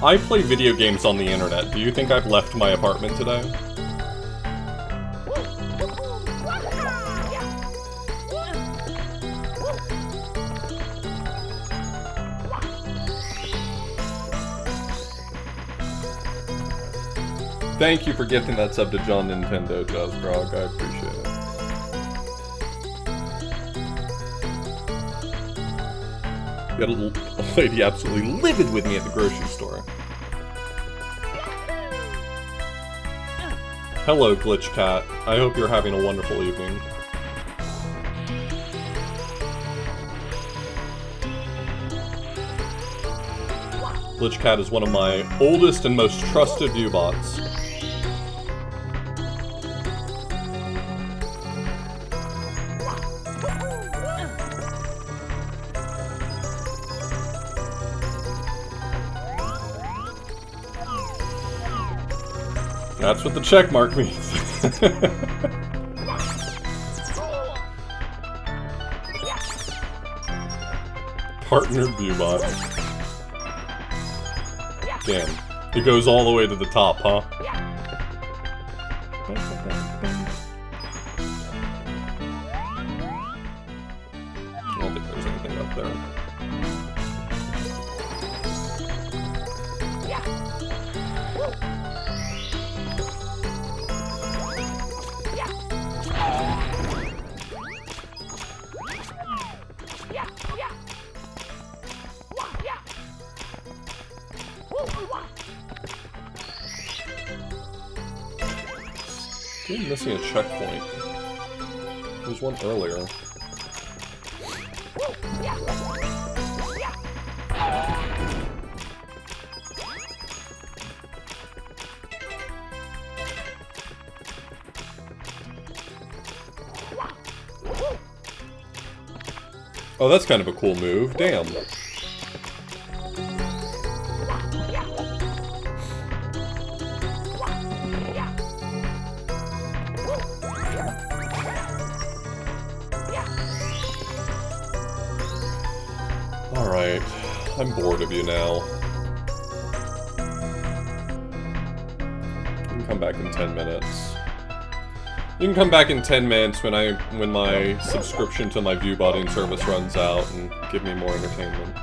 I play video games on the internet. Do you think I've left my apartment today? Thank you for gifting that sub to John Nintendo, Jazzgrog. I appreciate it. Got a lady absolutely livid with me at the grocery store. Hello, Glitch Cat. I hope you're having a wonderful evening. Glitch Cat is one of my oldest and most trusted viewbots. That's what the check mark means. Partner viewbot. Damn. It goes all the way to the top, huh? I don't think there's anything up there. Still missing a checkpoint. There's one earlier. Oh, that's kind of a cool move. Damn. Alright, I'm bored of you now. You can come back in 10 minutes. You can come back in 10 minutes when my subscription to my viewbotting service runs out and give me more entertainment.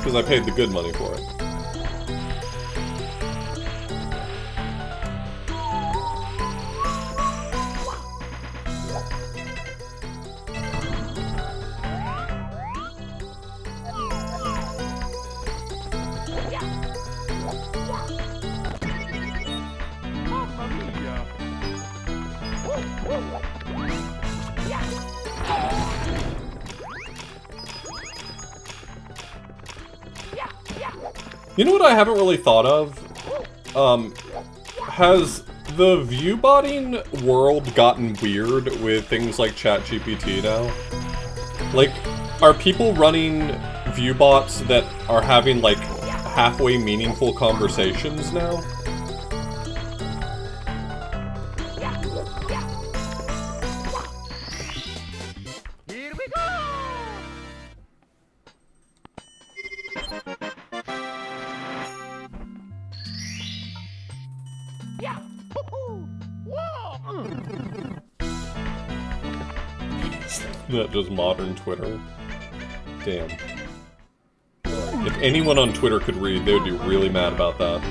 because I paid the good money for it. Mamma mia! You know what I haven't really thought of? Has the view-botting world gotten weird with things like ChatGPT now? Like, are people running view-bots that are having, like, halfway meaningful conversations now? Here we go! Yeah! Woohoo! Whoa! That just modern Twitter. Damn. If anyone on Twitter could read, they would be really mad about that.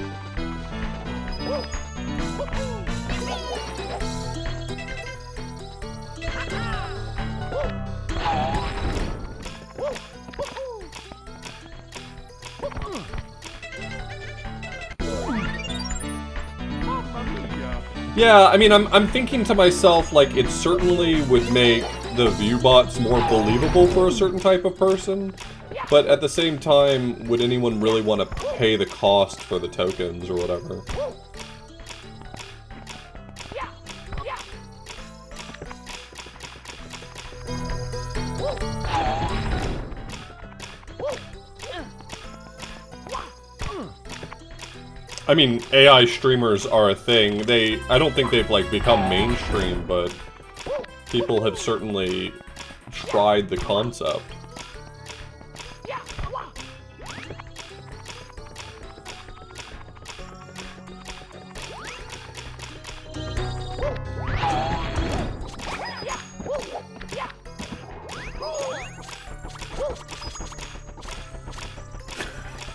Mamma mia! Yeah, I mean, I'm thinking to myself, like, it certainly would make the viewbots more believable for a certain type of person, but at the same time, would anyone really want to pay the cost for the tokens or whatever? I mean, AI streamers are a thing. I don't think they've, like, become mainstream, but people have certainly tried the concept.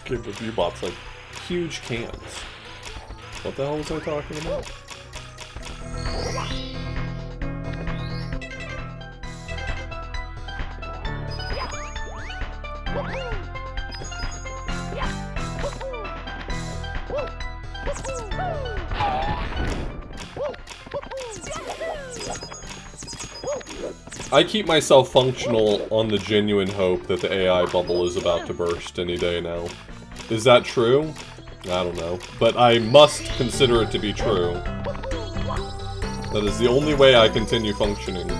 Give the viewbots, like, huge cans. What the hell was I talking about? I keep myself functional on the genuine hope that the AI bubble is about to burst any day now. Is that true? I don't know. But I must consider it to be true. That is the only way I continue functioning.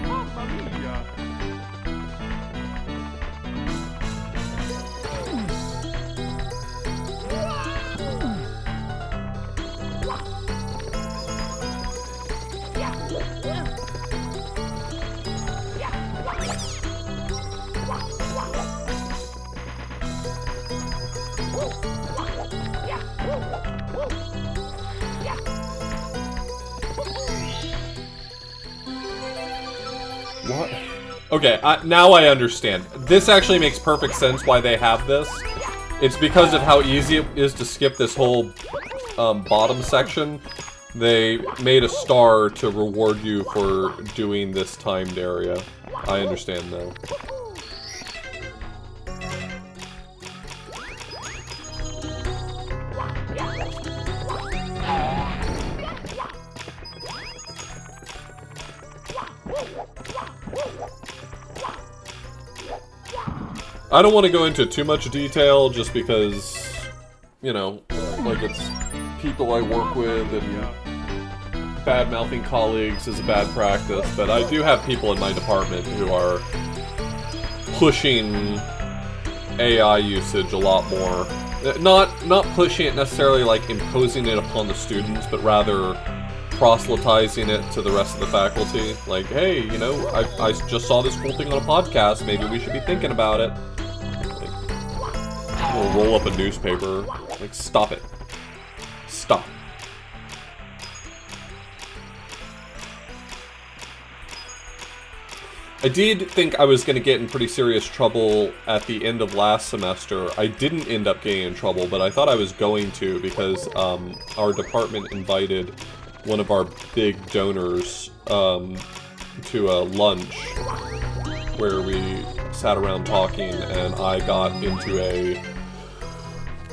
Mamma mia! What? Okay, now I understand. This actually makes perfect sense why they have this. It's because of how easy it is to skip this whole bottom section. They made a star to reward you for doing this timed area. I understand now. I don't want to go into too much detail just because, you know, like it's people I work with and bad-mouthing colleagues is a bad practice, but I do have people in my department who are pushing AI usage a lot more. Not pushing it necessarily like imposing it upon the students, but rather proselytizing it to the rest of the faculty. Like, hey, you know, I just saw this cool thing on a podcast, maybe we should be thinking about it. Like, we'll roll up a newspaper. Like, stop it. Stop. I did think I was going to get in pretty serious trouble at the end of last semester. I didn't end up getting in trouble, but I thought I was going to because our department invited one of our big donors to a lunch where we sat around talking, and I got into a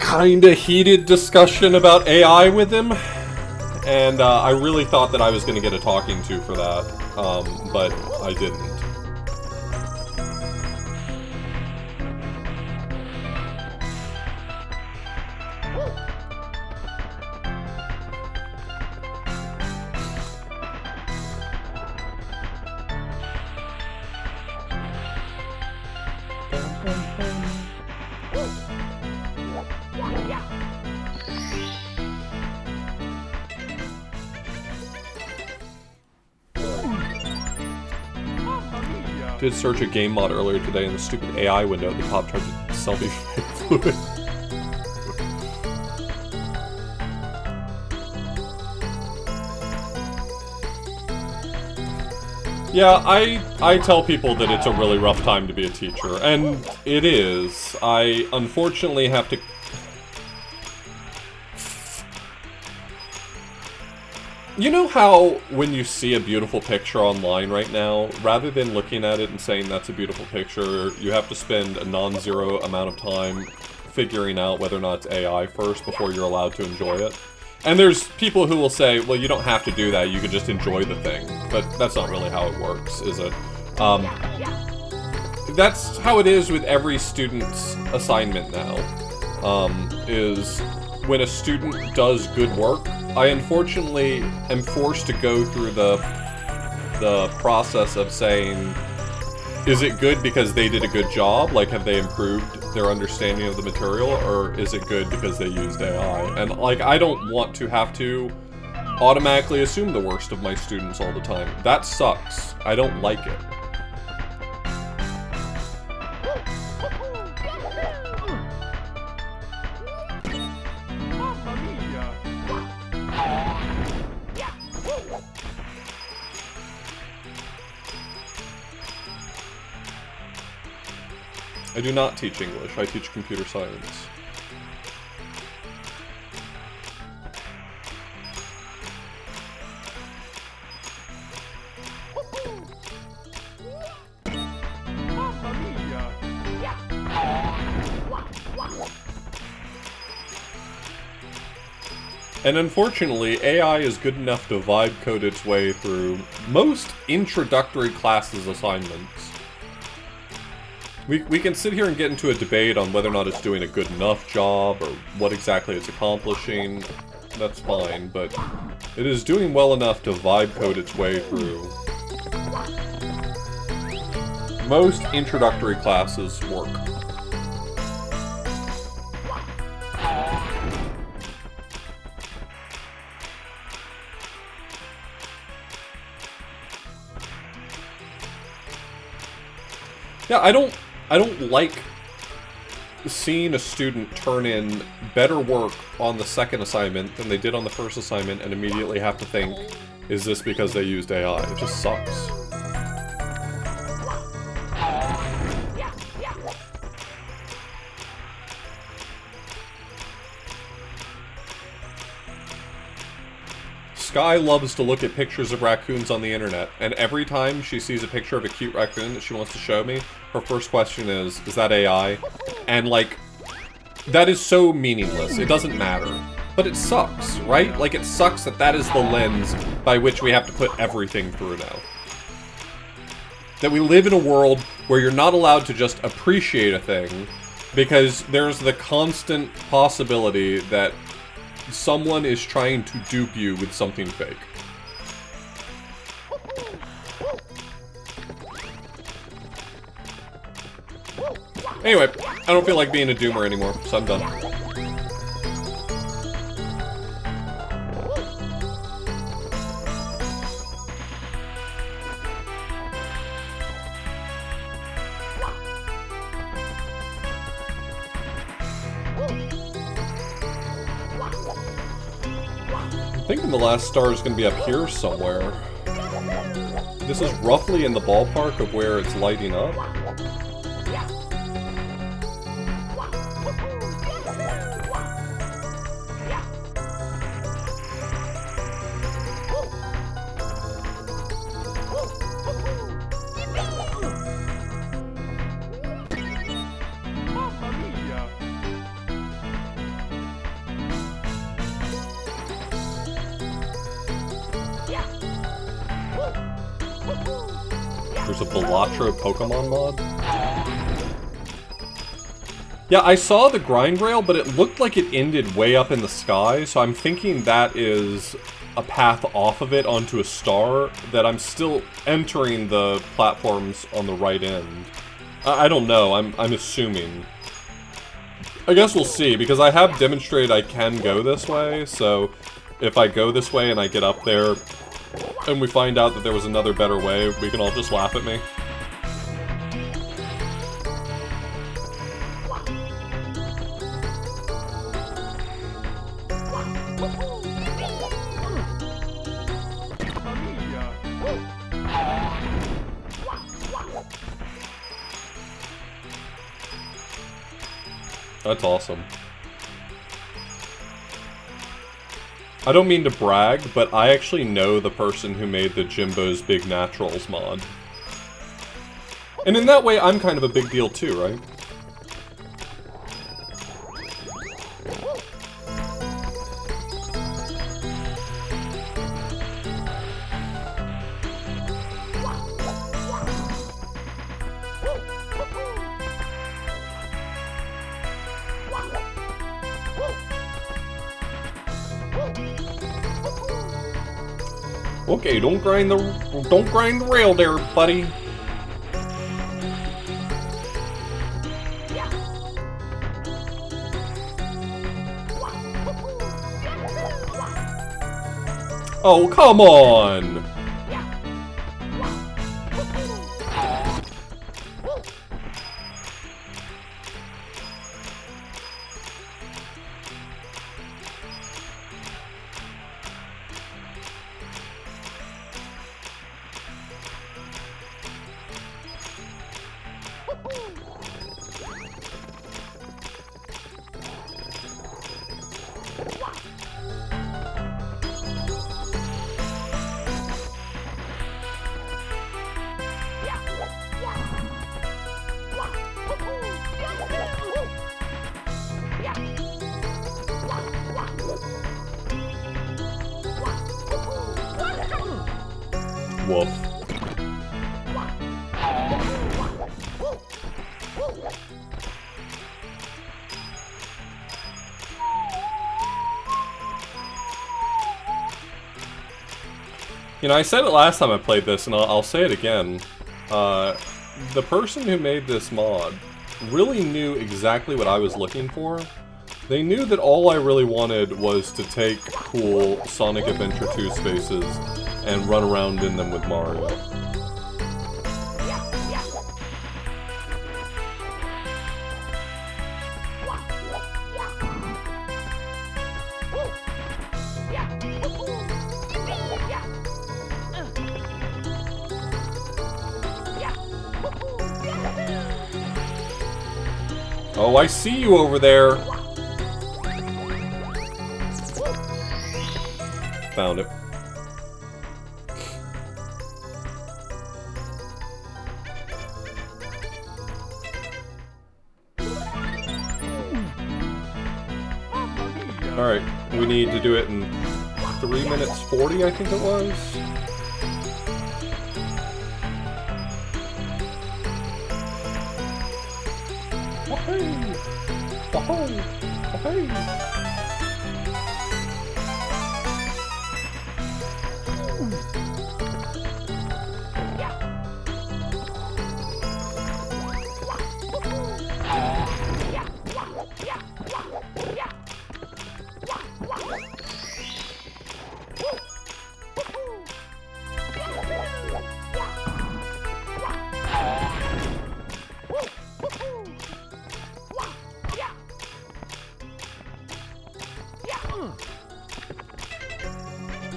kinda heated discussion about AI with him, and I really thought that I was going to get a talking to for that, but I didn't. Did search a game mod earlier today, and the stupid AI window at the top tried to sell me fluid. Yeah, I tell people that it's a really rough time to be a teacher, and it is. I unfortunately have to... You know how when you see a beautiful picture online right now, rather than looking at it and saying that's a beautiful picture, you have to spend a non-zero amount of time figuring out whether or not it's AI first before you're allowed to enjoy it? And there's people who will say, well, you don't have to do that, you could just enjoy the thing. But that's not really how it works, is it? That's how it is with every student's assignment now, is when a student does good work, I unfortunately am forced to go through the process of saying, is it good because they did a good job? Like, have they improved their understanding of the material? Or is it good because they used AI? And, like, I don't want to have to automatically assume the worst of my students all the time. That sucks. I don't like it. I do not teach English, I teach computer science. And unfortunately, AI is good enough to vibe code its way through most introductory classes assignments. We can sit here and get into a debate on whether or not it's doing a good enough job, or what exactly it's accomplishing. That's fine, but it is doing well enough to vibe code its way through most introductory classes work. Yeah, I don't like seeing a student turn in better work on the second assignment than they did on the first assignment and immediately have to think, is this because they used AI? It just sucks. Sky loves to look at pictures of raccoons on the internet, and every time she sees a picture of a cute raccoon that she wants to show me, her first question is that AI? And, like, that is so meaningless. It doesn't matter. But it sucks, right? Like, it sucks that that is the lens by which we have to put everything through now. That we live in a world where you're not allowed to just appreciate a thing, because there's the constant possibility that someone is trying to dupe you with something fake. Anyway, I don't feel like being a doomer anymore, so I'm done. I'm thinking the last star is going to be up here somewhere. This is roughly in the ballpark of where it's lighting up. Mamma mia! There's a Balatro Pokemon mod. Yeah, I saw the grind rail, but it looked like it ended way up in the sky, so I'm thinking that is a path off of it onto a star, that I'm still entering the platforms on the right end. I don't know, I'm assuming. I guess we'll see, because I have demonstrated I can go this way, so if I go this way and I get up there, and we find out that there was another better way, we can all just laugh at me. That's awesome. I don't mean to brag, but I actually know the person who made the Jimbo's Big Naturals mod. And in that way, I'm kind of a big deal too, right? Okay, don't grind the rail there, buddy. Oh, come on! Woof. You know, I said it last time I played this, and I'll say it again. The person who made this mod really knew exactly what I was looking for. They knew that all I really wanted was to take cool Sonic Adventure 2 spaces and run around in them with Mario. Oh, I see you over there! Found it. Alright, we need to do it in 3 minutes 40, I think it was. Wahoo! Wahoo! Wahoo!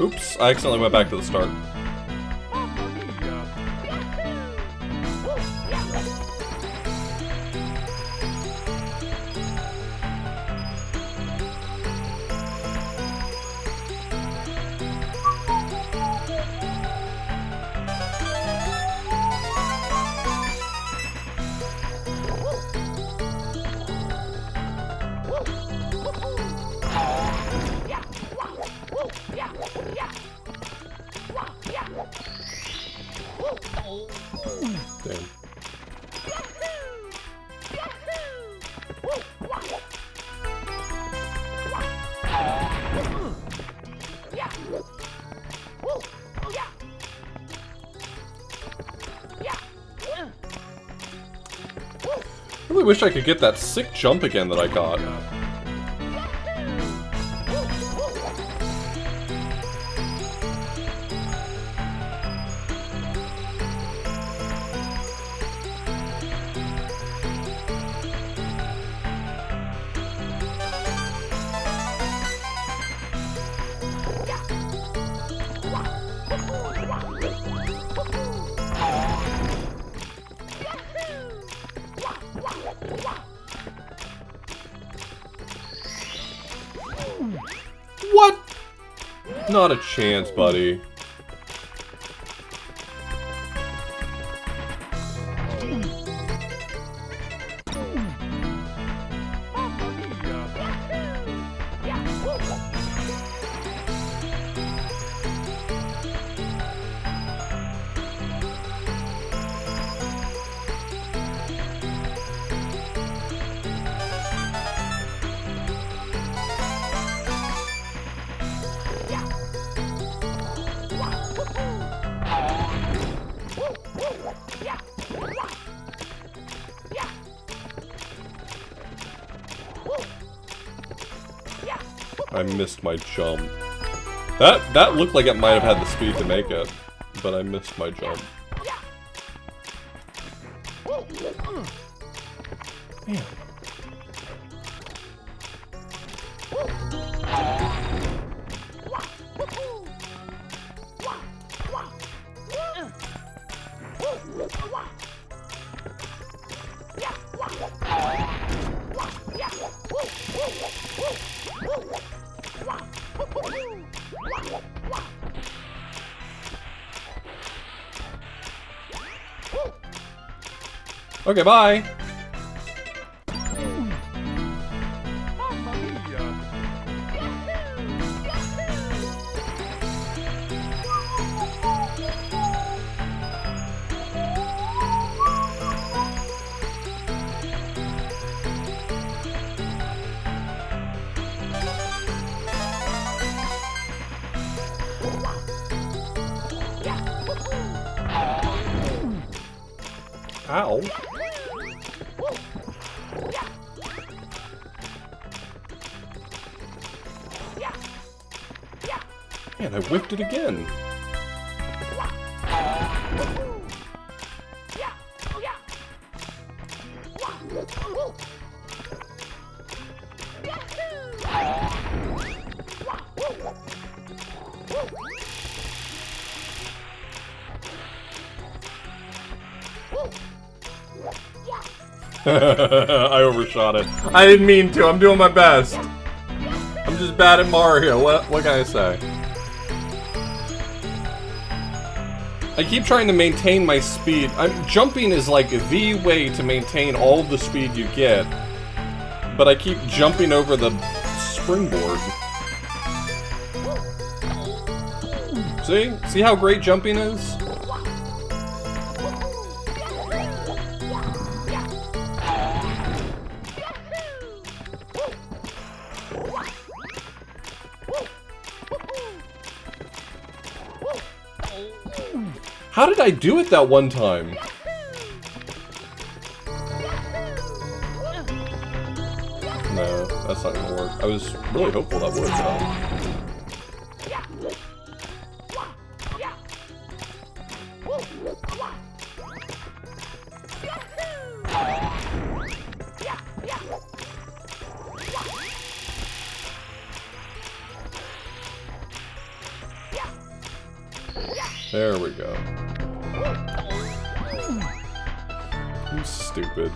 Oops, I accidentally went back to the start. Mamma mia! Damn. I really wish I could get that sick jump again that I got. What? Not a chance, buddy. I missed my jump. That looked like it might have had the speed to make it, but I missed my jump. Man. Okay, bye. Mamma mia! Ow. Man, I whipped it again. I overshot it. I didn't mean to. I'm doing my best. I'm just bad at Mario. What can I say? I keep trying to maintain my speed. Jumping is like the way to maintain all the speed you get. But I keep jumping over the springboard. See? See how great jumping is? How did I do it that one time? No, that's not gonna work. I was really hopeful that would, though. There we go. I'm stupid.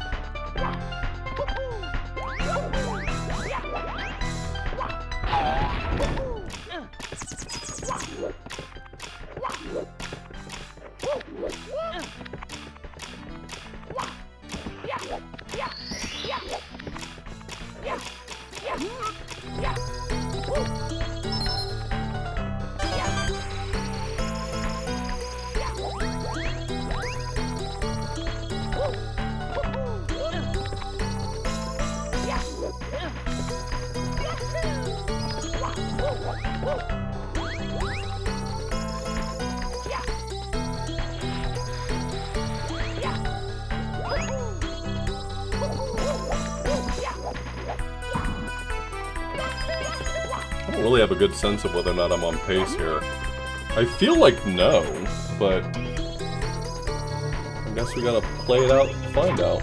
I don't really have a good sense of whether or not I'm on pace here. I feel like no, but I guess we gotta play it out and find out.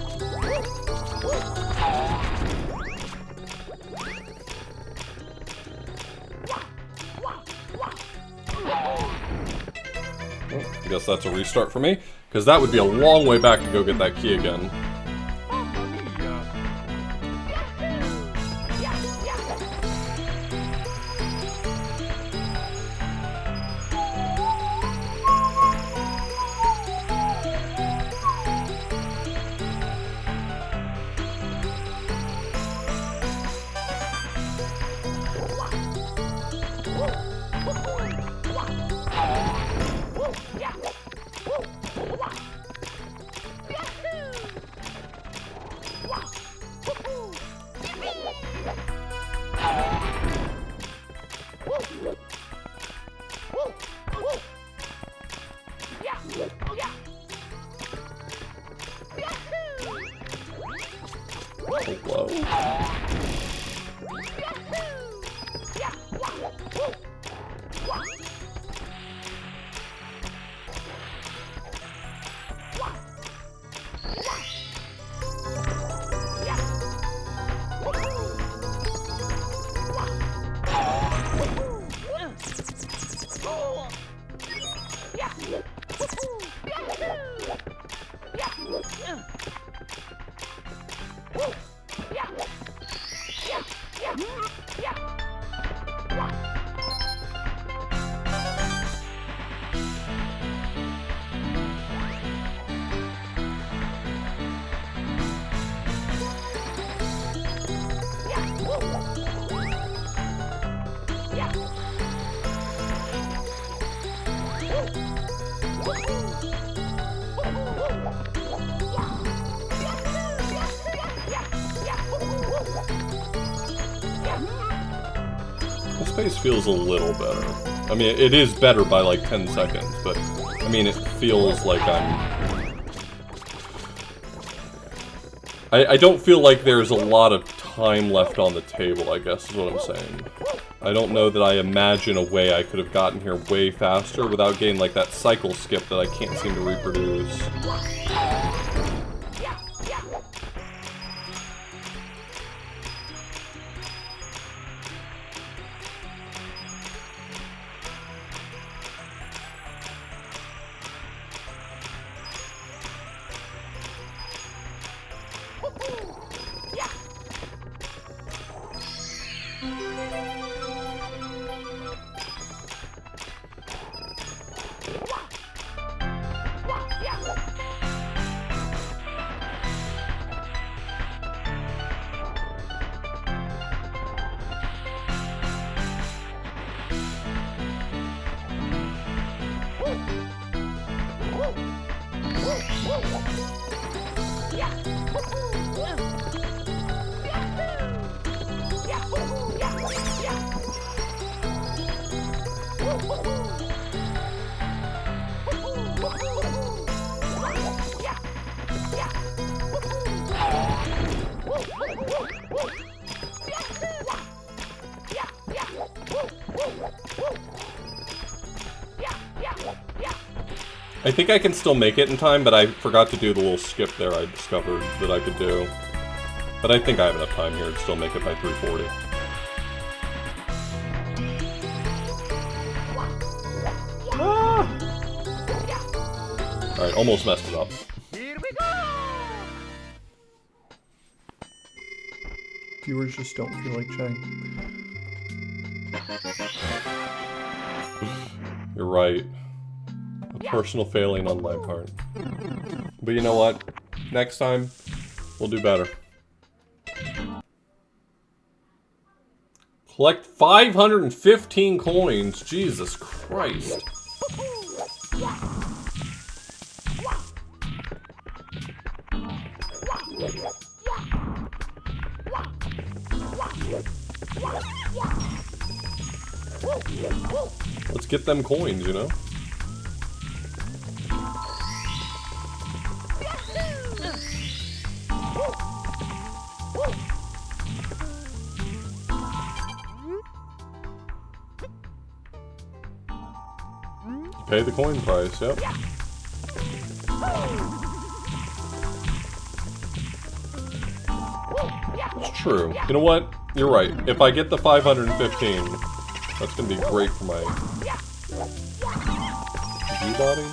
Well, I guess that's a restart for me, because that would be a long way back to go get that key again. Hello? This pace feels a little better. I mean, it is better by like 10 seconds, but I mean, it feels like I don't feel like there's a lot of time left on the table, I guess is what I'm saying. I don't know that I imagine a way I could have gotten here way faster without getting like that cycle skip that I can't seem to reproduce. I think I can still make it in time, but I forgot to do the little skip there I discovered that I could do. But I think I have enough time here to still make it by 3:40. Ah! Alright, almost messed it up. Here we go! Viewers just don't feel like chatting. You're right. A personal failing on my part. But you know what? Next time, we'll do better. Collect 515 coins. Jesus Christ. Let's get them coins, you know? Pay the coin price, yep. It's true. You know what? You're right. If I get the 515, that's gonna be great for my G-body.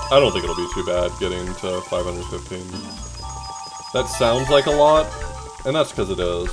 I don't think it'll be too bad getting to 515. That sounds like a lot, and that's because it is.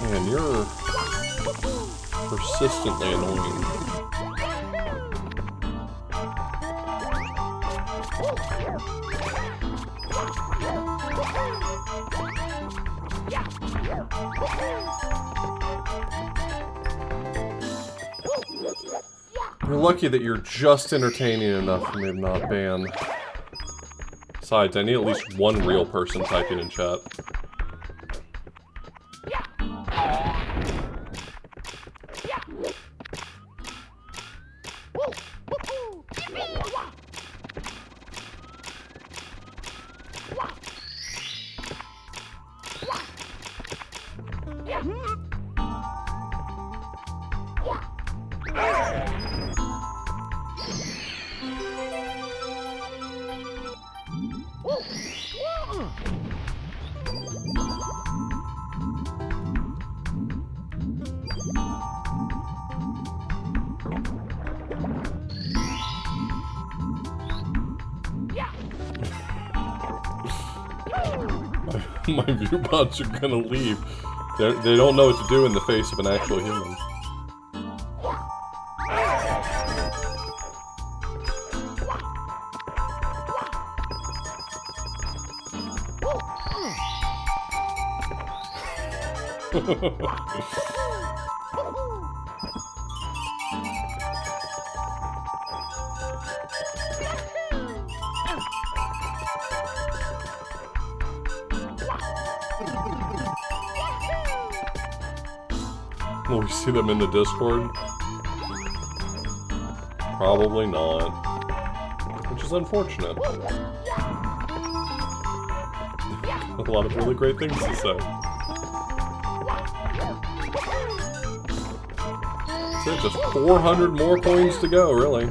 Man, you're persistently annoying. You're lucky that you're just entertaining enough for me to not ban. Besides, I need at least one real person typing in chat. My viewbots are gonna leave. They don't know what to do in the face of an actual human. Will we see them in the Discord? Probably not. Which is unfortunate. A lot of really great things to say. That's it, just 400 more coins to go, really.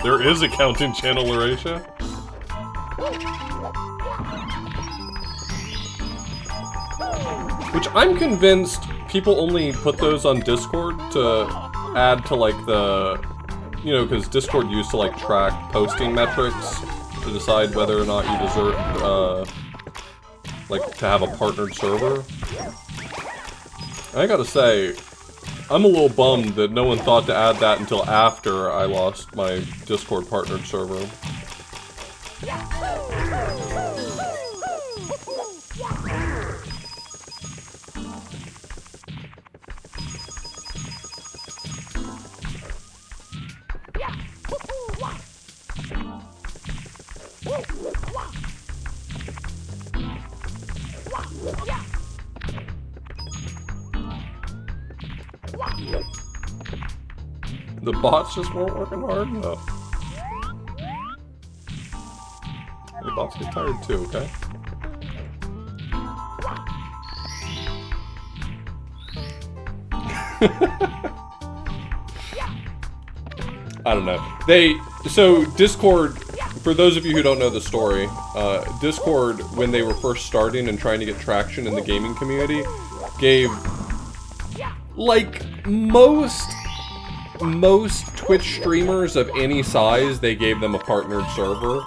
There is a counting channel, Lauratia. Which I'm convinced people only put those on Discord to add to like the, you know, because Discord used to like track posting metrics to decide whether or not you deserve, like, to have a partnered server. And I gotta say, I'm a little bummed that no one thought to add that until after I lost my Discord partnered server. The bots just weren't working hard enough. The bots get tired too, okay? I don't know. So Discord, for those of you who don't know the story, Discord, when they were first starting and trying to get traction in the gaming community, gave, like, most Twitch streamers of any size, they gave them a partnered server.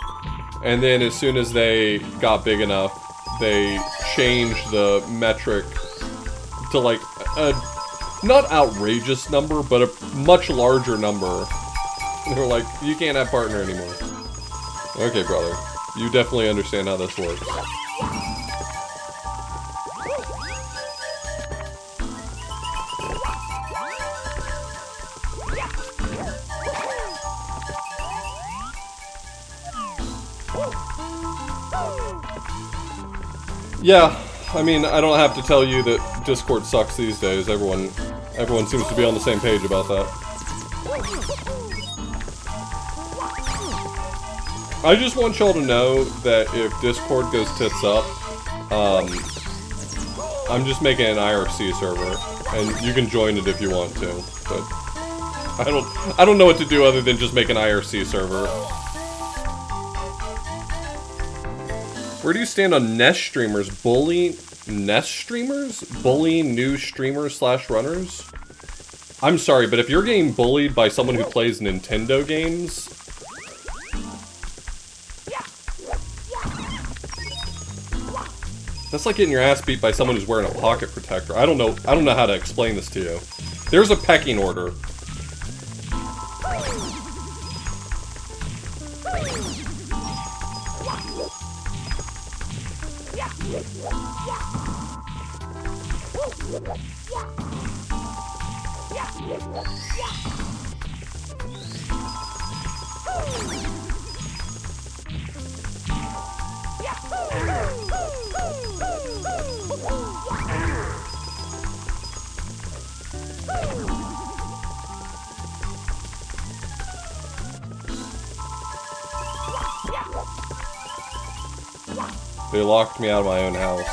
And then as soon as they got big enough, they changed the metric to, like, a not outrageous number, but a much larger number. They were like, you can't have partner anymore. Okay, brother. You definitely understand how this works. Yeah, I mean, I don't have to tell you that Discord sucks these days. Everyone seems to be on the same page about that. I just want y'all to know that if Discord goes tits up, I'm just making an IRC server, and you can join it if you want to, but I don't know what to do other than just make an IRC server. Where do you stand on Nest streamers? Bully Nest streamers? Bully new streamers / runners? I'm sorry, but if you're getting bullied by someone who plays Nintendo games, that's like getting your ass beat by someone who's wearing a pocket protector. I don't know how to explain this to you. There's a pecking order. They locked me out of my own house.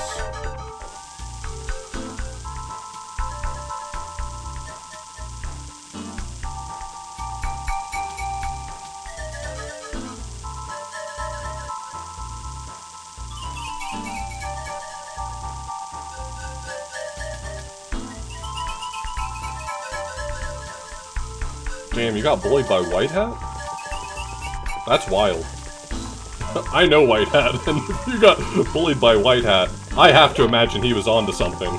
Damn, you got bullied by White Hat? That's wild. I know White Hat, and if you got bullied by White Hat, I have to imagine he was onto something.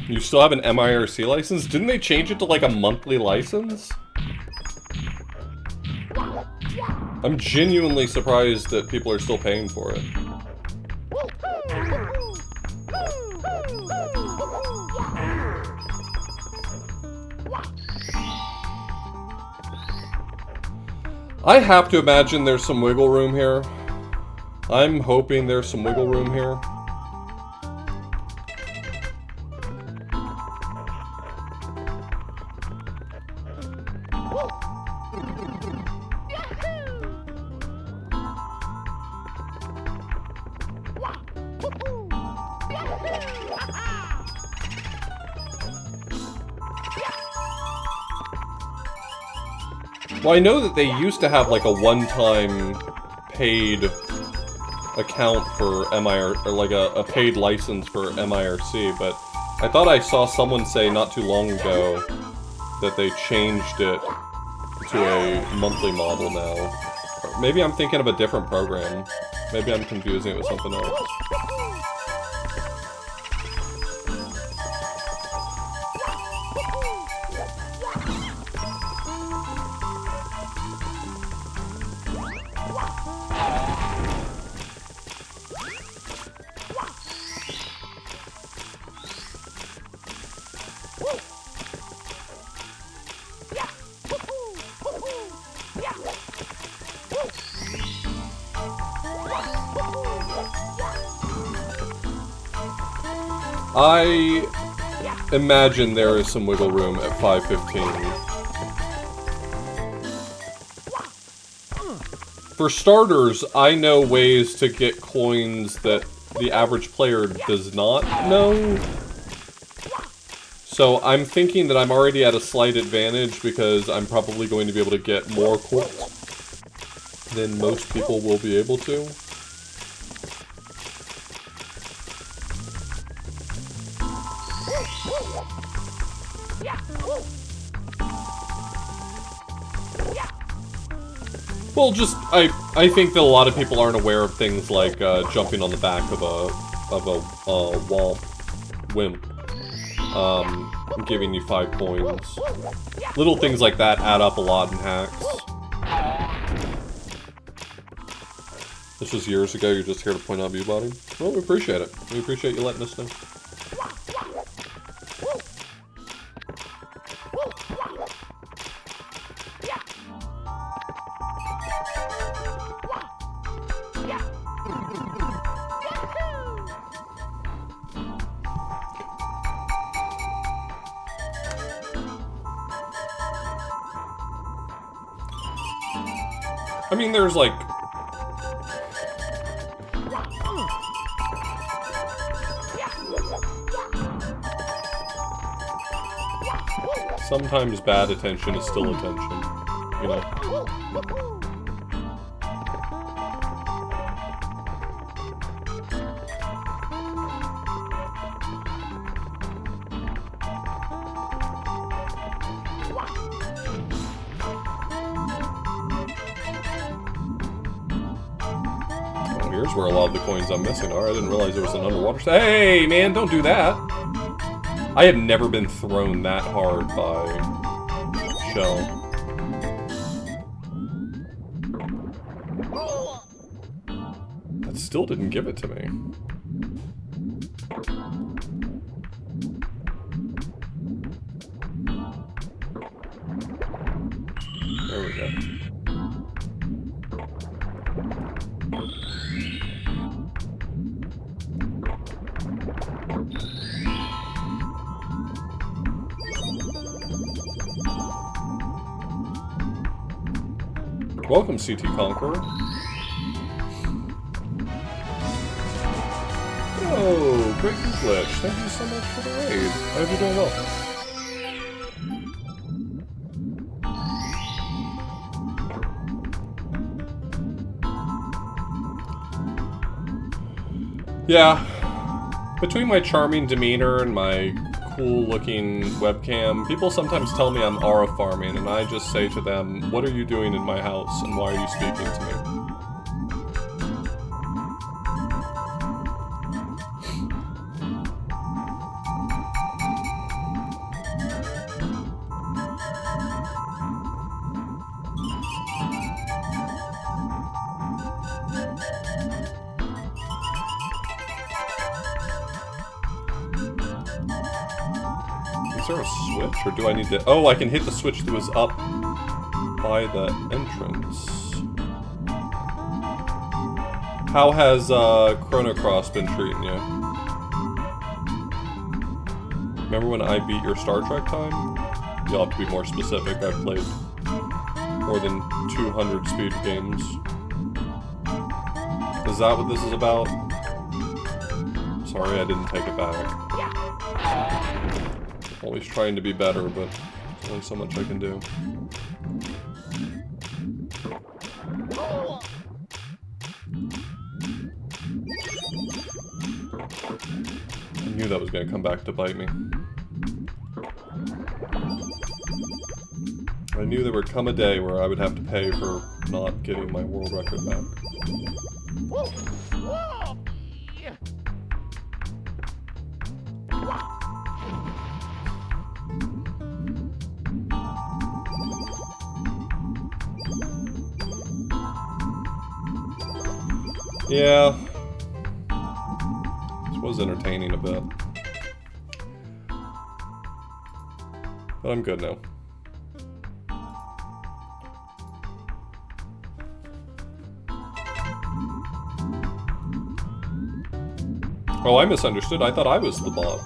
You still have an MIRC license? Didn't they change it to like a monthly license? I'm genuinely surprised that people are still paying for it. I have to imagine there's some wiggle room here. I'm hoping there's some wiggle room here. Well, I know that they used to have like a one-time paid account for MIR, or like a paid license for MIRC, but I thought I saw someone say not too long ago that they changed it to a monthly model now. Or maybe I'm thinking of a different program. Maybe I'm confusing it with something else. I imagine there is some wiggle room at 515. For starters, I know ways to get coins that the average player does not know. So I'm thinking that I'm already at a slight advantage because I'm probably going to be able to get more coins than most people will be able to. Well, just, I think that a lot of people aren't aware of things like jumping on the back of a wimp, giving you 5 coins. Little things like that add up a lot in hacks. This was years ago, you're just here to point out Viewbody? Well, we appreciate it. We appreciate you letting us know. I mean, there's like... Sometimes bad attention is still attention, you know? Here's where a lot of the coins I'm missing are. I didn't realize there was an underwater... Hey, man, don't do that! I have never been thrown that hard by Shell. That still didn't give it to me. There we go. Welcome, CT Conqueror. Oh, Great Glitch. Thank you so much for the raid. I hope you're doing well. Yeah. Between my charming demeanor and my cool-looking webcam, people sometimes tell me I'm aura farming, and I just say to them, what are you doing in my house, and why are you speaking to me? Is there a switch, or do I need to... Oh, I can hit the switch that was up by the entrance. How has Chrono Cross been treating you? Remember when I beat your Star Trek time? You'll have to be more specific. I've played more than 200 speed games. Is that what this is about? Sorry, I didn't take it back. Always trying to be better, but there's only so much I can do. I knew that was going to come back to bite me. I knew there would come a day where I would have to pay for not getting my world record back. Yeah. This was entertaining a bit. But I'm good now. Oh, I misunderstood. I thought I was the bot.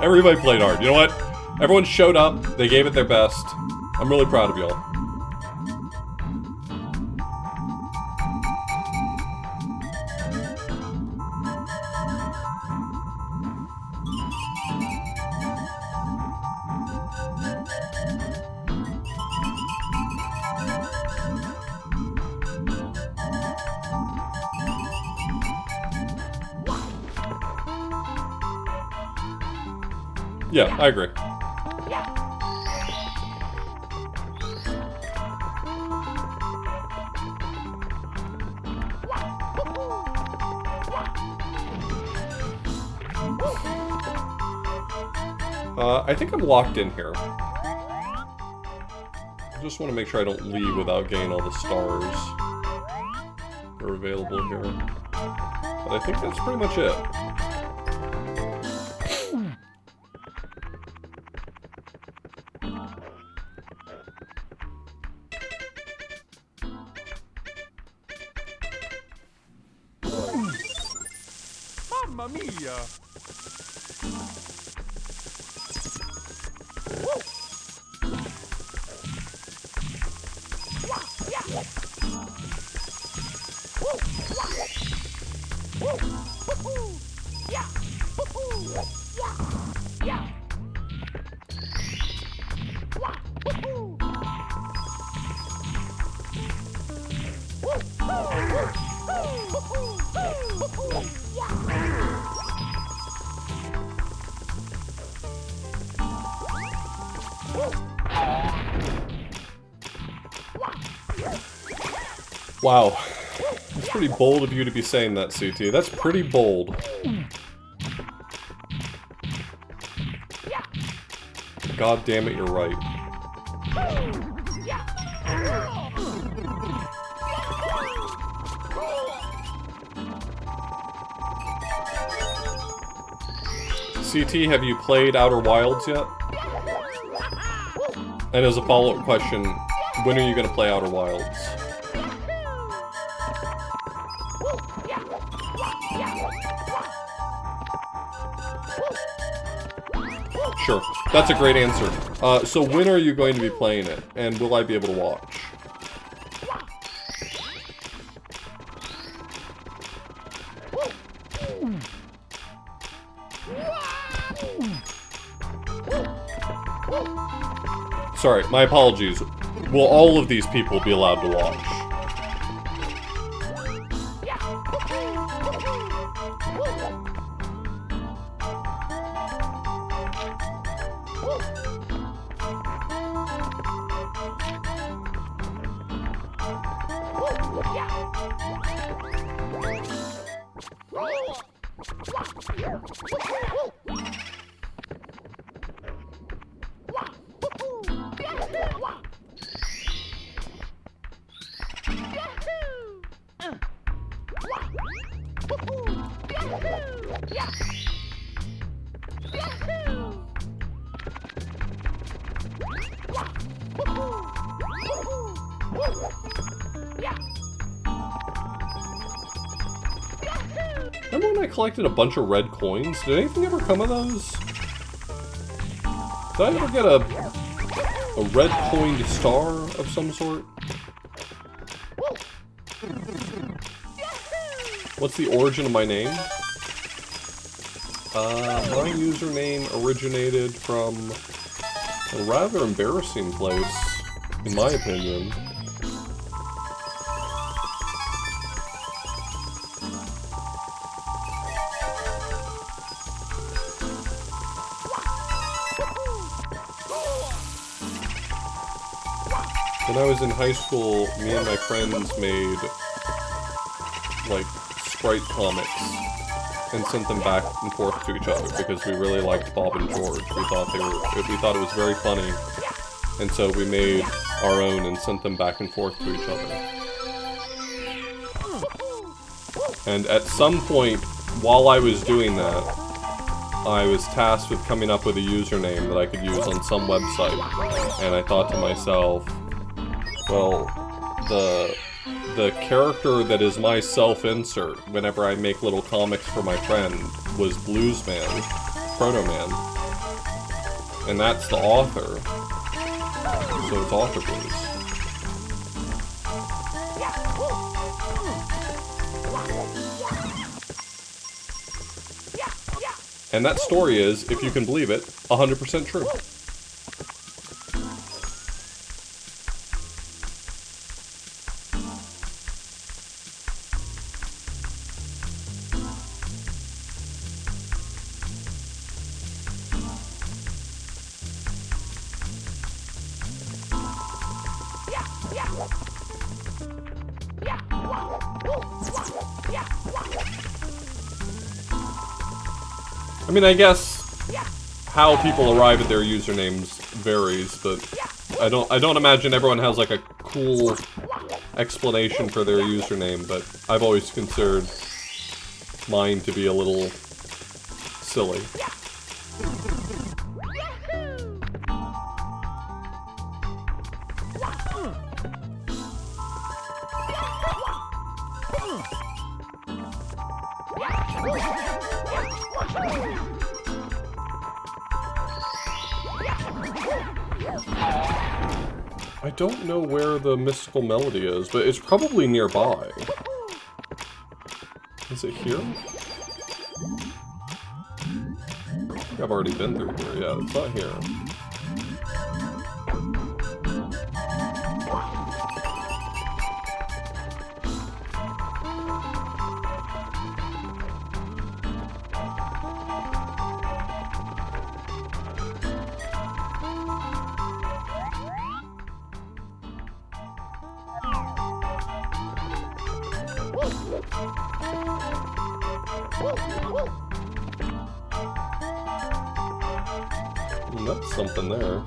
Everybody played hard. You know what? Everyone showed up. They gave it their best. I'm really proud of y'all. Yeah, I agree. I think I'm locked in here. I just want to make sure I don't leave without getting all the stars that are available here. But I think that's pretty much it. Mamma mia! Wow. That's pretty bold of you to be saying that, CT. That's pretty bold. God damn it, you're right. CT, have you played Outer Wilds yet? And as a follow-up question, when are you going to play Outer Wilds? Sure, that's a great answer. So when are you going to be playing it? And will I be able to watch? Sorry, my apologies. Will all of these people be allowed to watch? Remember when I collected a bunch of red coins? Did anything ever come of those? Did I ever get a red coined star of some sort? What's the origin of my name? My username originated from a rather embarrassing place, in my opinion. When I was in high school, me and my friends made, like, sprite comics and sent them back and forth to each other because we really liked Bob and George. We thought it was very funny, and so we made our own and sent them back and forth to each other. And at some point, while I was doing that, I was tasked with coming up with a username that I could use on some website, and I thought to myself, well, the character that is my self-insert whenever I make little comics for my friend was Bluesman, Proto Man. And that's the author. So it's Author Blues. And that story is, if you can believe it, 100% true. I mean, I guess how people arrive at their usernames varies, but I don't imagine everyone has like a cool explanation for their username, but I've always considered mine to be a little silly. I don't know where the mystical melody is, but it's probably nearby. Is it here? I think I've already been through here. Yeah, it's not here. That's something there.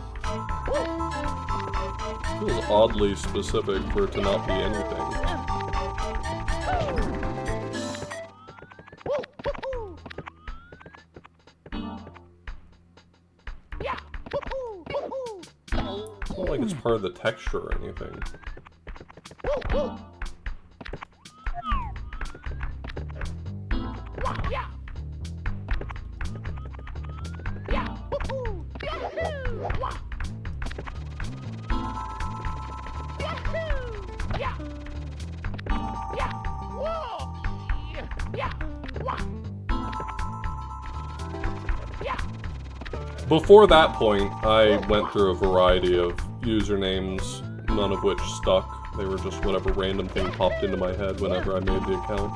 Feels oddly specific for it to not be anything. It's not like it's part of the texture or anything. Before that point, I went through a variety of usernames, none of which stuck. They were just whatever random thing popped into my head whenever I made the account.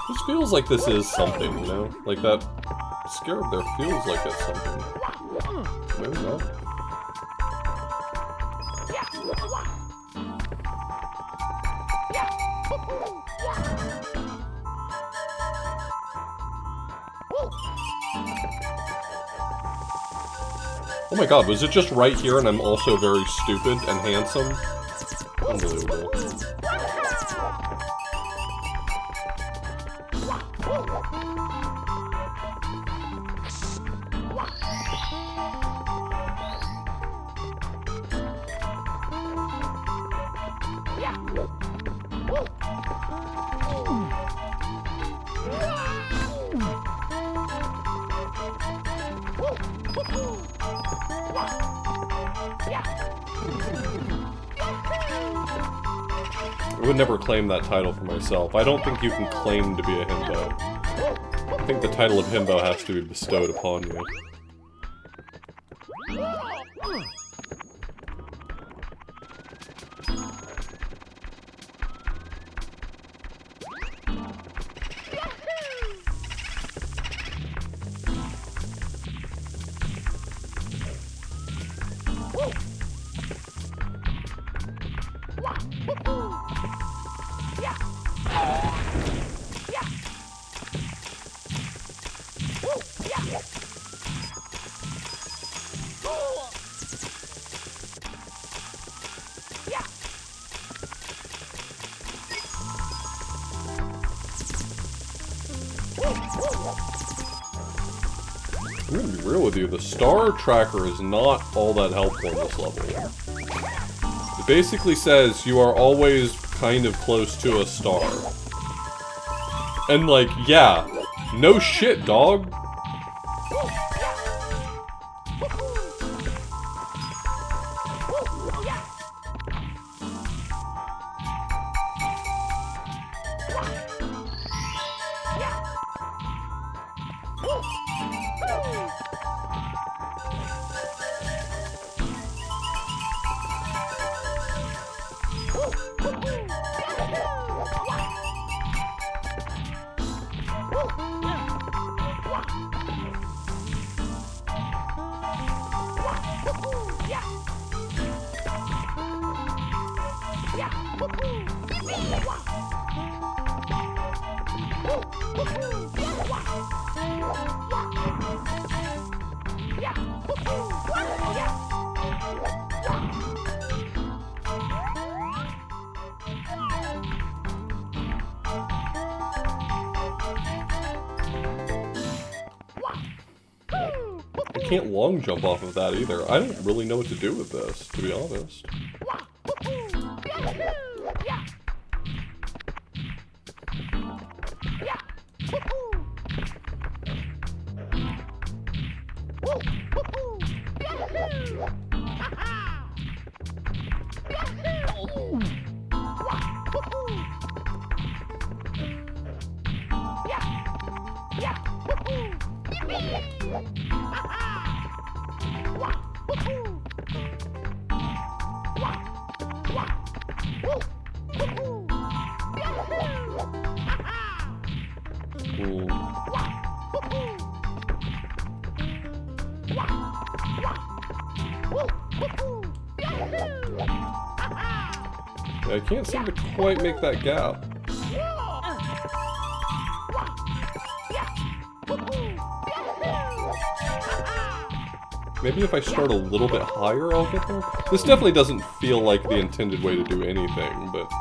This feels like this is something, you know? Like that scarab there feels like it's something. Maybe not. Oh my god, was it just right here and I'm also very stupid and handsome? Unbelievable. I would never claim that title for myself. I don't think you can claim to be a himbo. I think the title of himbo has to be bestowed upon you. I'm gonna be real with you, the star tracker is not all that helpful in this level. It basically says you are always kind of close to a star. And like, yeah, no shit, dog. I can't long jump off of that either. I don't really know what to do with this, to be honest. I can't seem to quite make that gap. Maybe if I start a little bit higher, I'll get there? This definitely doesn't feel like the intended way to do anything, but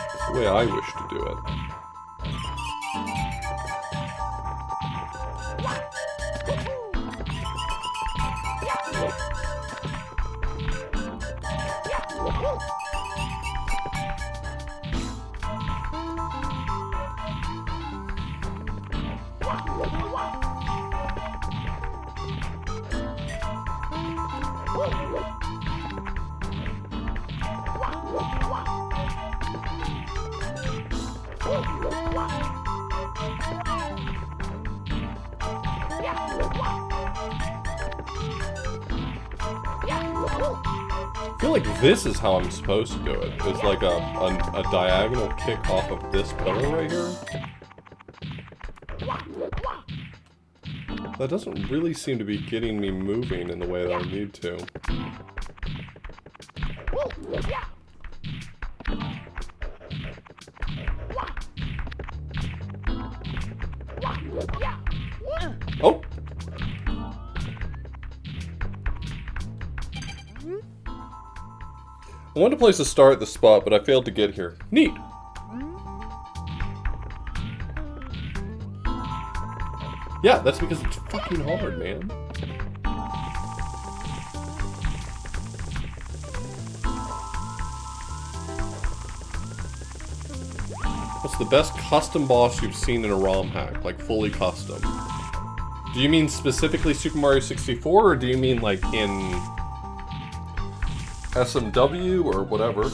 it's the way I wish to do it. I feel like this is how I'm supposed to do it. It's like a diagonal kick off of this pillar right here. That doesn't really seem to be getting me moving in the way that I need to. Oh, I wanted to place a star at the spot, but I failed to get here. Neat. Yeah, that's because it's fucking hard, man. What's the best custom boss you've seen in a ROM hack? Like, fully custom? Do you mean specifically Super Mario 64, or do you mean, like, in SMW, or whatever?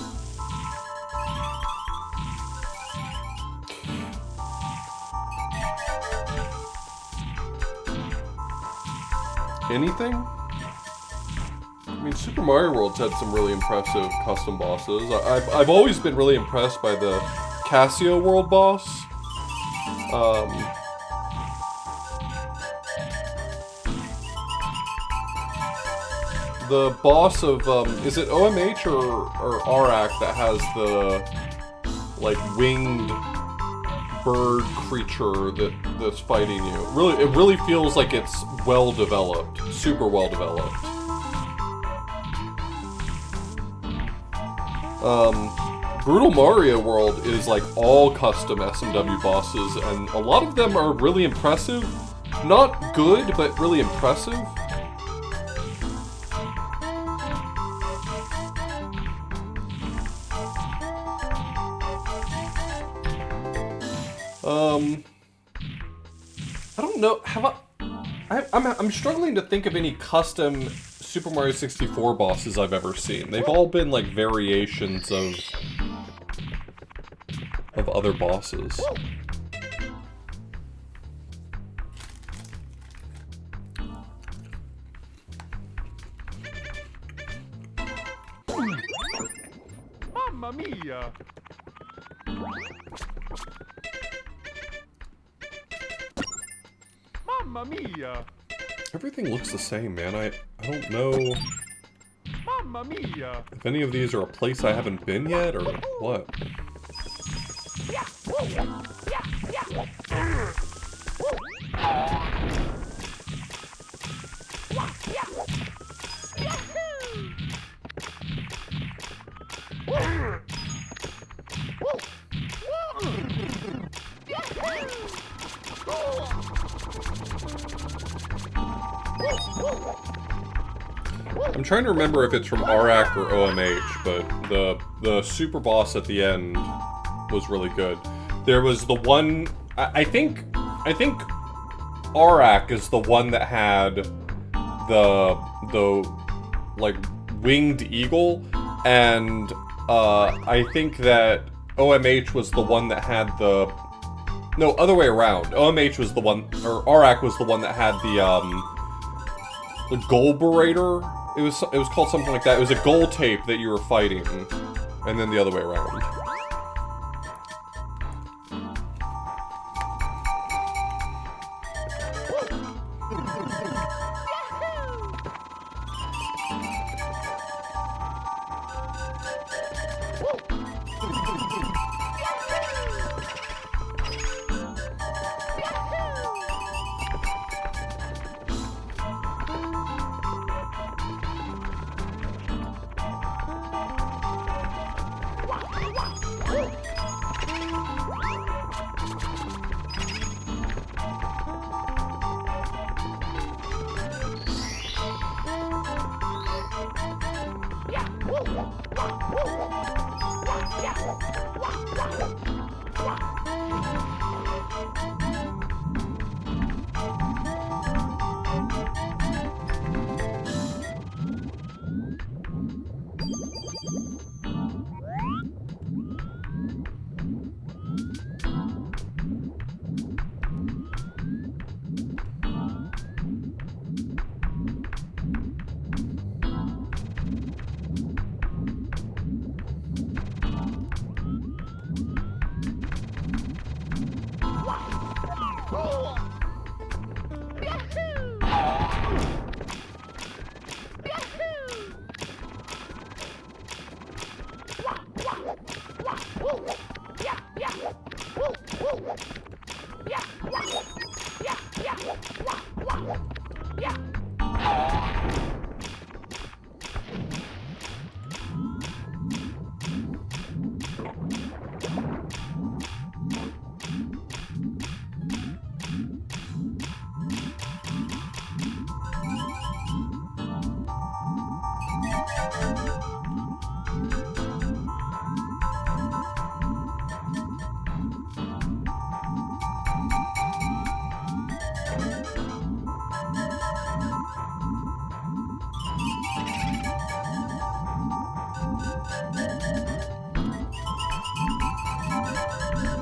Anything? I mean, Super Mario World's had some really impressive custom bosses. I've always been really impressed by the Casio World boss. The boss of, is it OMH or RAC that has the, like, winged bird creature that's fighting you? It really feels like it's well developed, super well developed. Brutal Mario World is like all custom SMW bosses, and a lot of them are really impressive. Not good, but really impressive. I don't know, I'm struggling to think of any custom Super Mario 64 bosses I've ever seen. They've all been like variations of other bosses. Mamma mia! Mamma mia! Everything looks the same, man. I don't know Mamma mia! if any of these are a place I haven't been yet, or what. I'm trying to remember if it's from RAC or OMH, but the super boss at the end was really good. There was the one, I think RAC is the one that had the like winged eagle, and I think that OMH was the one that had the, no, other way around. OMH was the one, or RAC was the one that had the goal berater. It was called something like that. It was a goal tape that you were fighting, and then the other way around.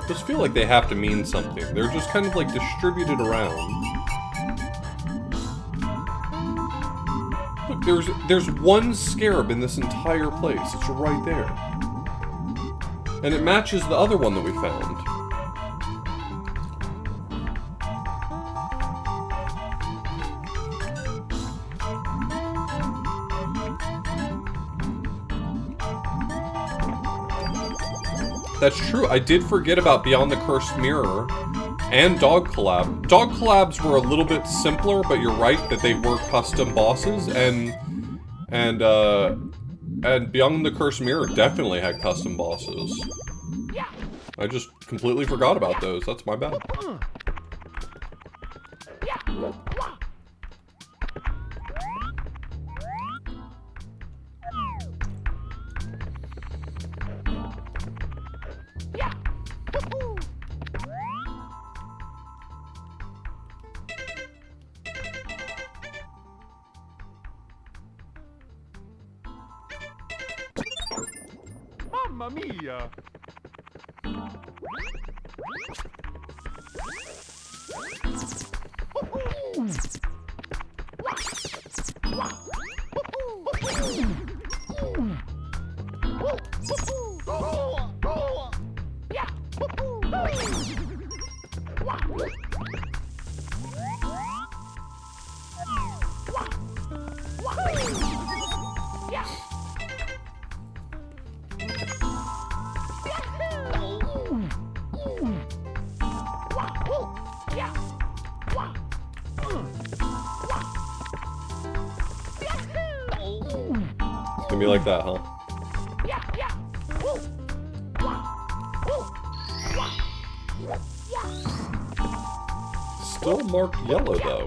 Those feel like they have to mean something. They're just kind of like distributed around. Look, there's one scarab in this entire place. It's right there. And it matches the other one that we found. That's true. I did forget about Beyond the Cursed Mirror and Dog Collab. Dog Collabs were a little bit simpler, but you're right that they were custom bosses, and Beyond the Cursed Mirror definitely had custom bosses. I just completely forgot about those. That's my bad. Mamma mia! It's gonna be like that, huh? Still marked yellow, though.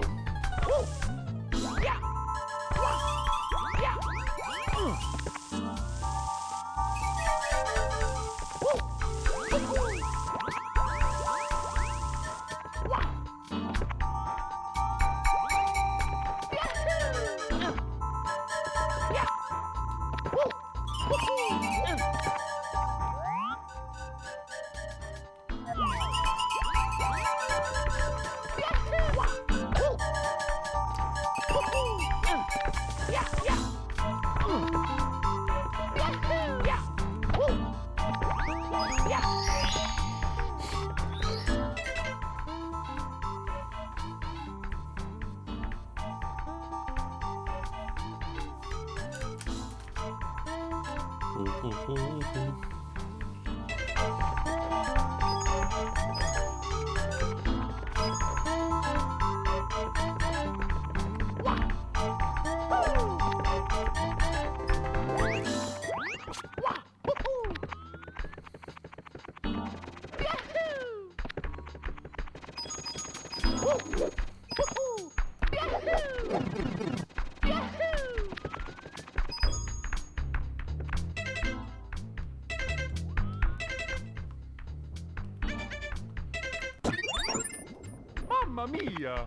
Mamma mia!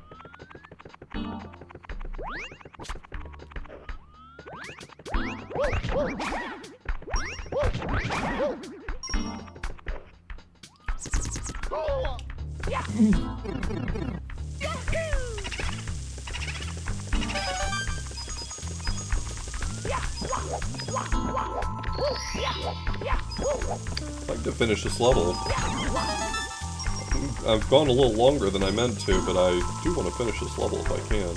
I'd like to finish this level. I've gone a little longer than I meant to, but I do want to finish this level if I can.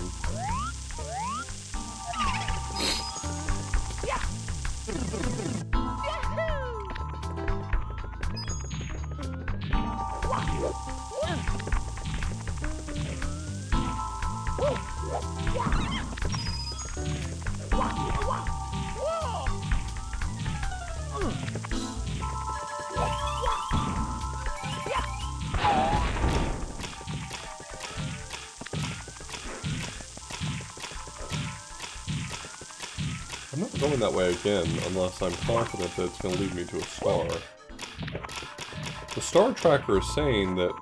I'm not going that way again unless I'm confident that it's going to lead me to a star. The star tracker is saying that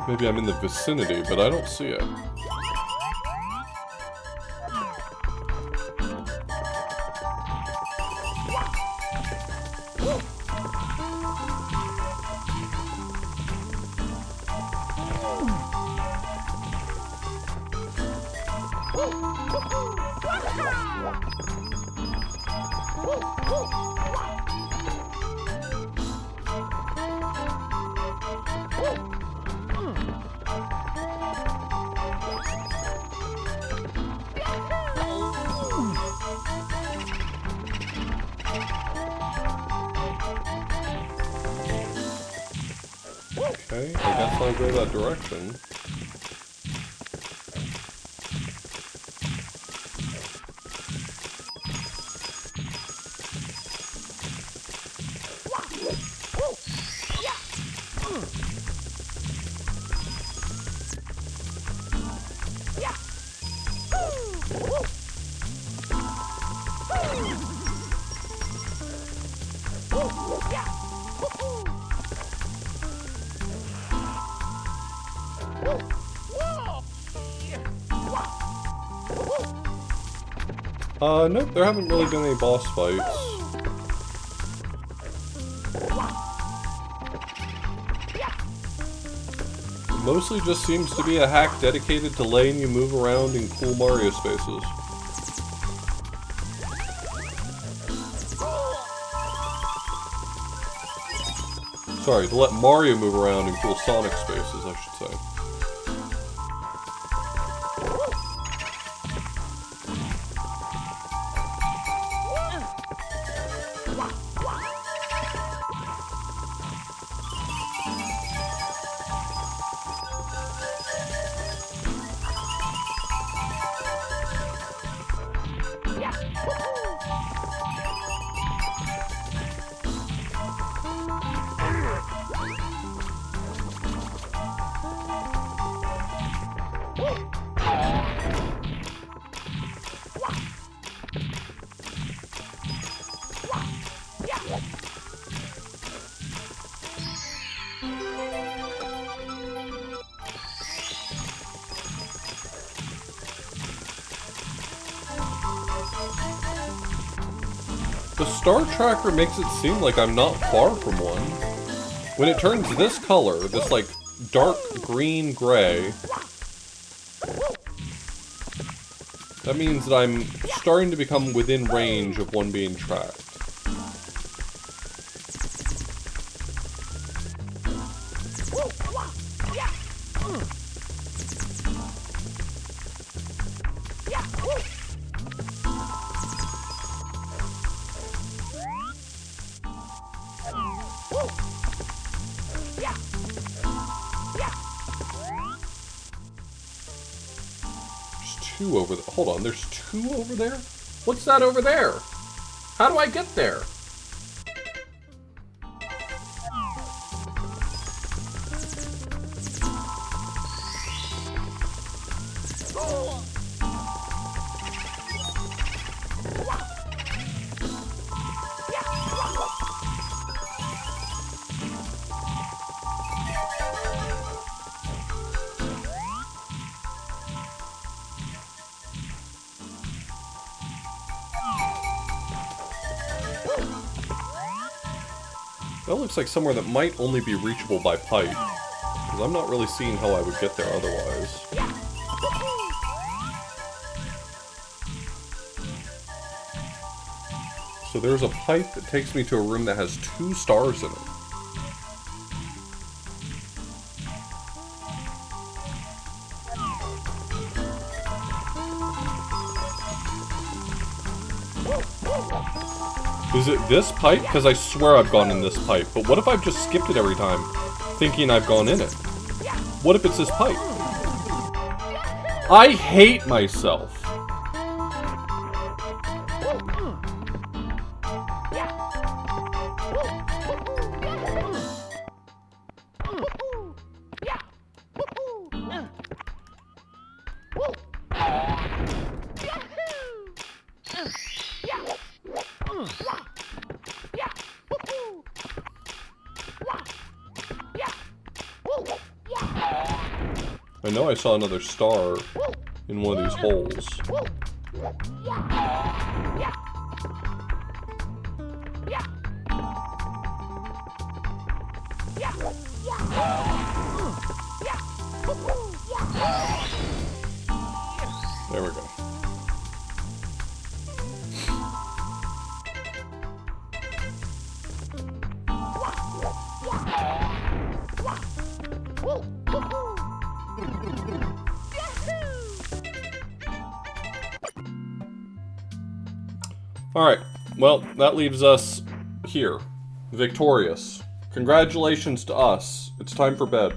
maybe I'm in the vicinity, but I don't see it. Okay, I guess I'll go that direction. Nope, there haven't really been any boss fights. It mostly just seems to be a hack dedicated to letting you move around in cool Mario spaces. Sorry, to let Mario move around in cool Sonic spaces, I should say. The star tracker makes it seem like I'm not far from one. When it turns this color, this like dark green-gray, that means that I'm starting to become within range of one being tracked. Two over there. Hold on, there's two over there? What's that over there? How do I get there? That looks like somewhere that might only be reachable by pipe, because I'm not really seeing how I would get there otherwise. So there's a pipe that takes me to a room that has 2 stars in it. Is it this pipe? Because I swear I've gone in this pipe. But what if I've just skipped it every time, thinking I've gone in it? What if it's this pipe? I hate myself. I know I saw another star in one of these holes. There we go. Alright, well, that leaves us here. Victorious. Congratulations to us. It's time for bed.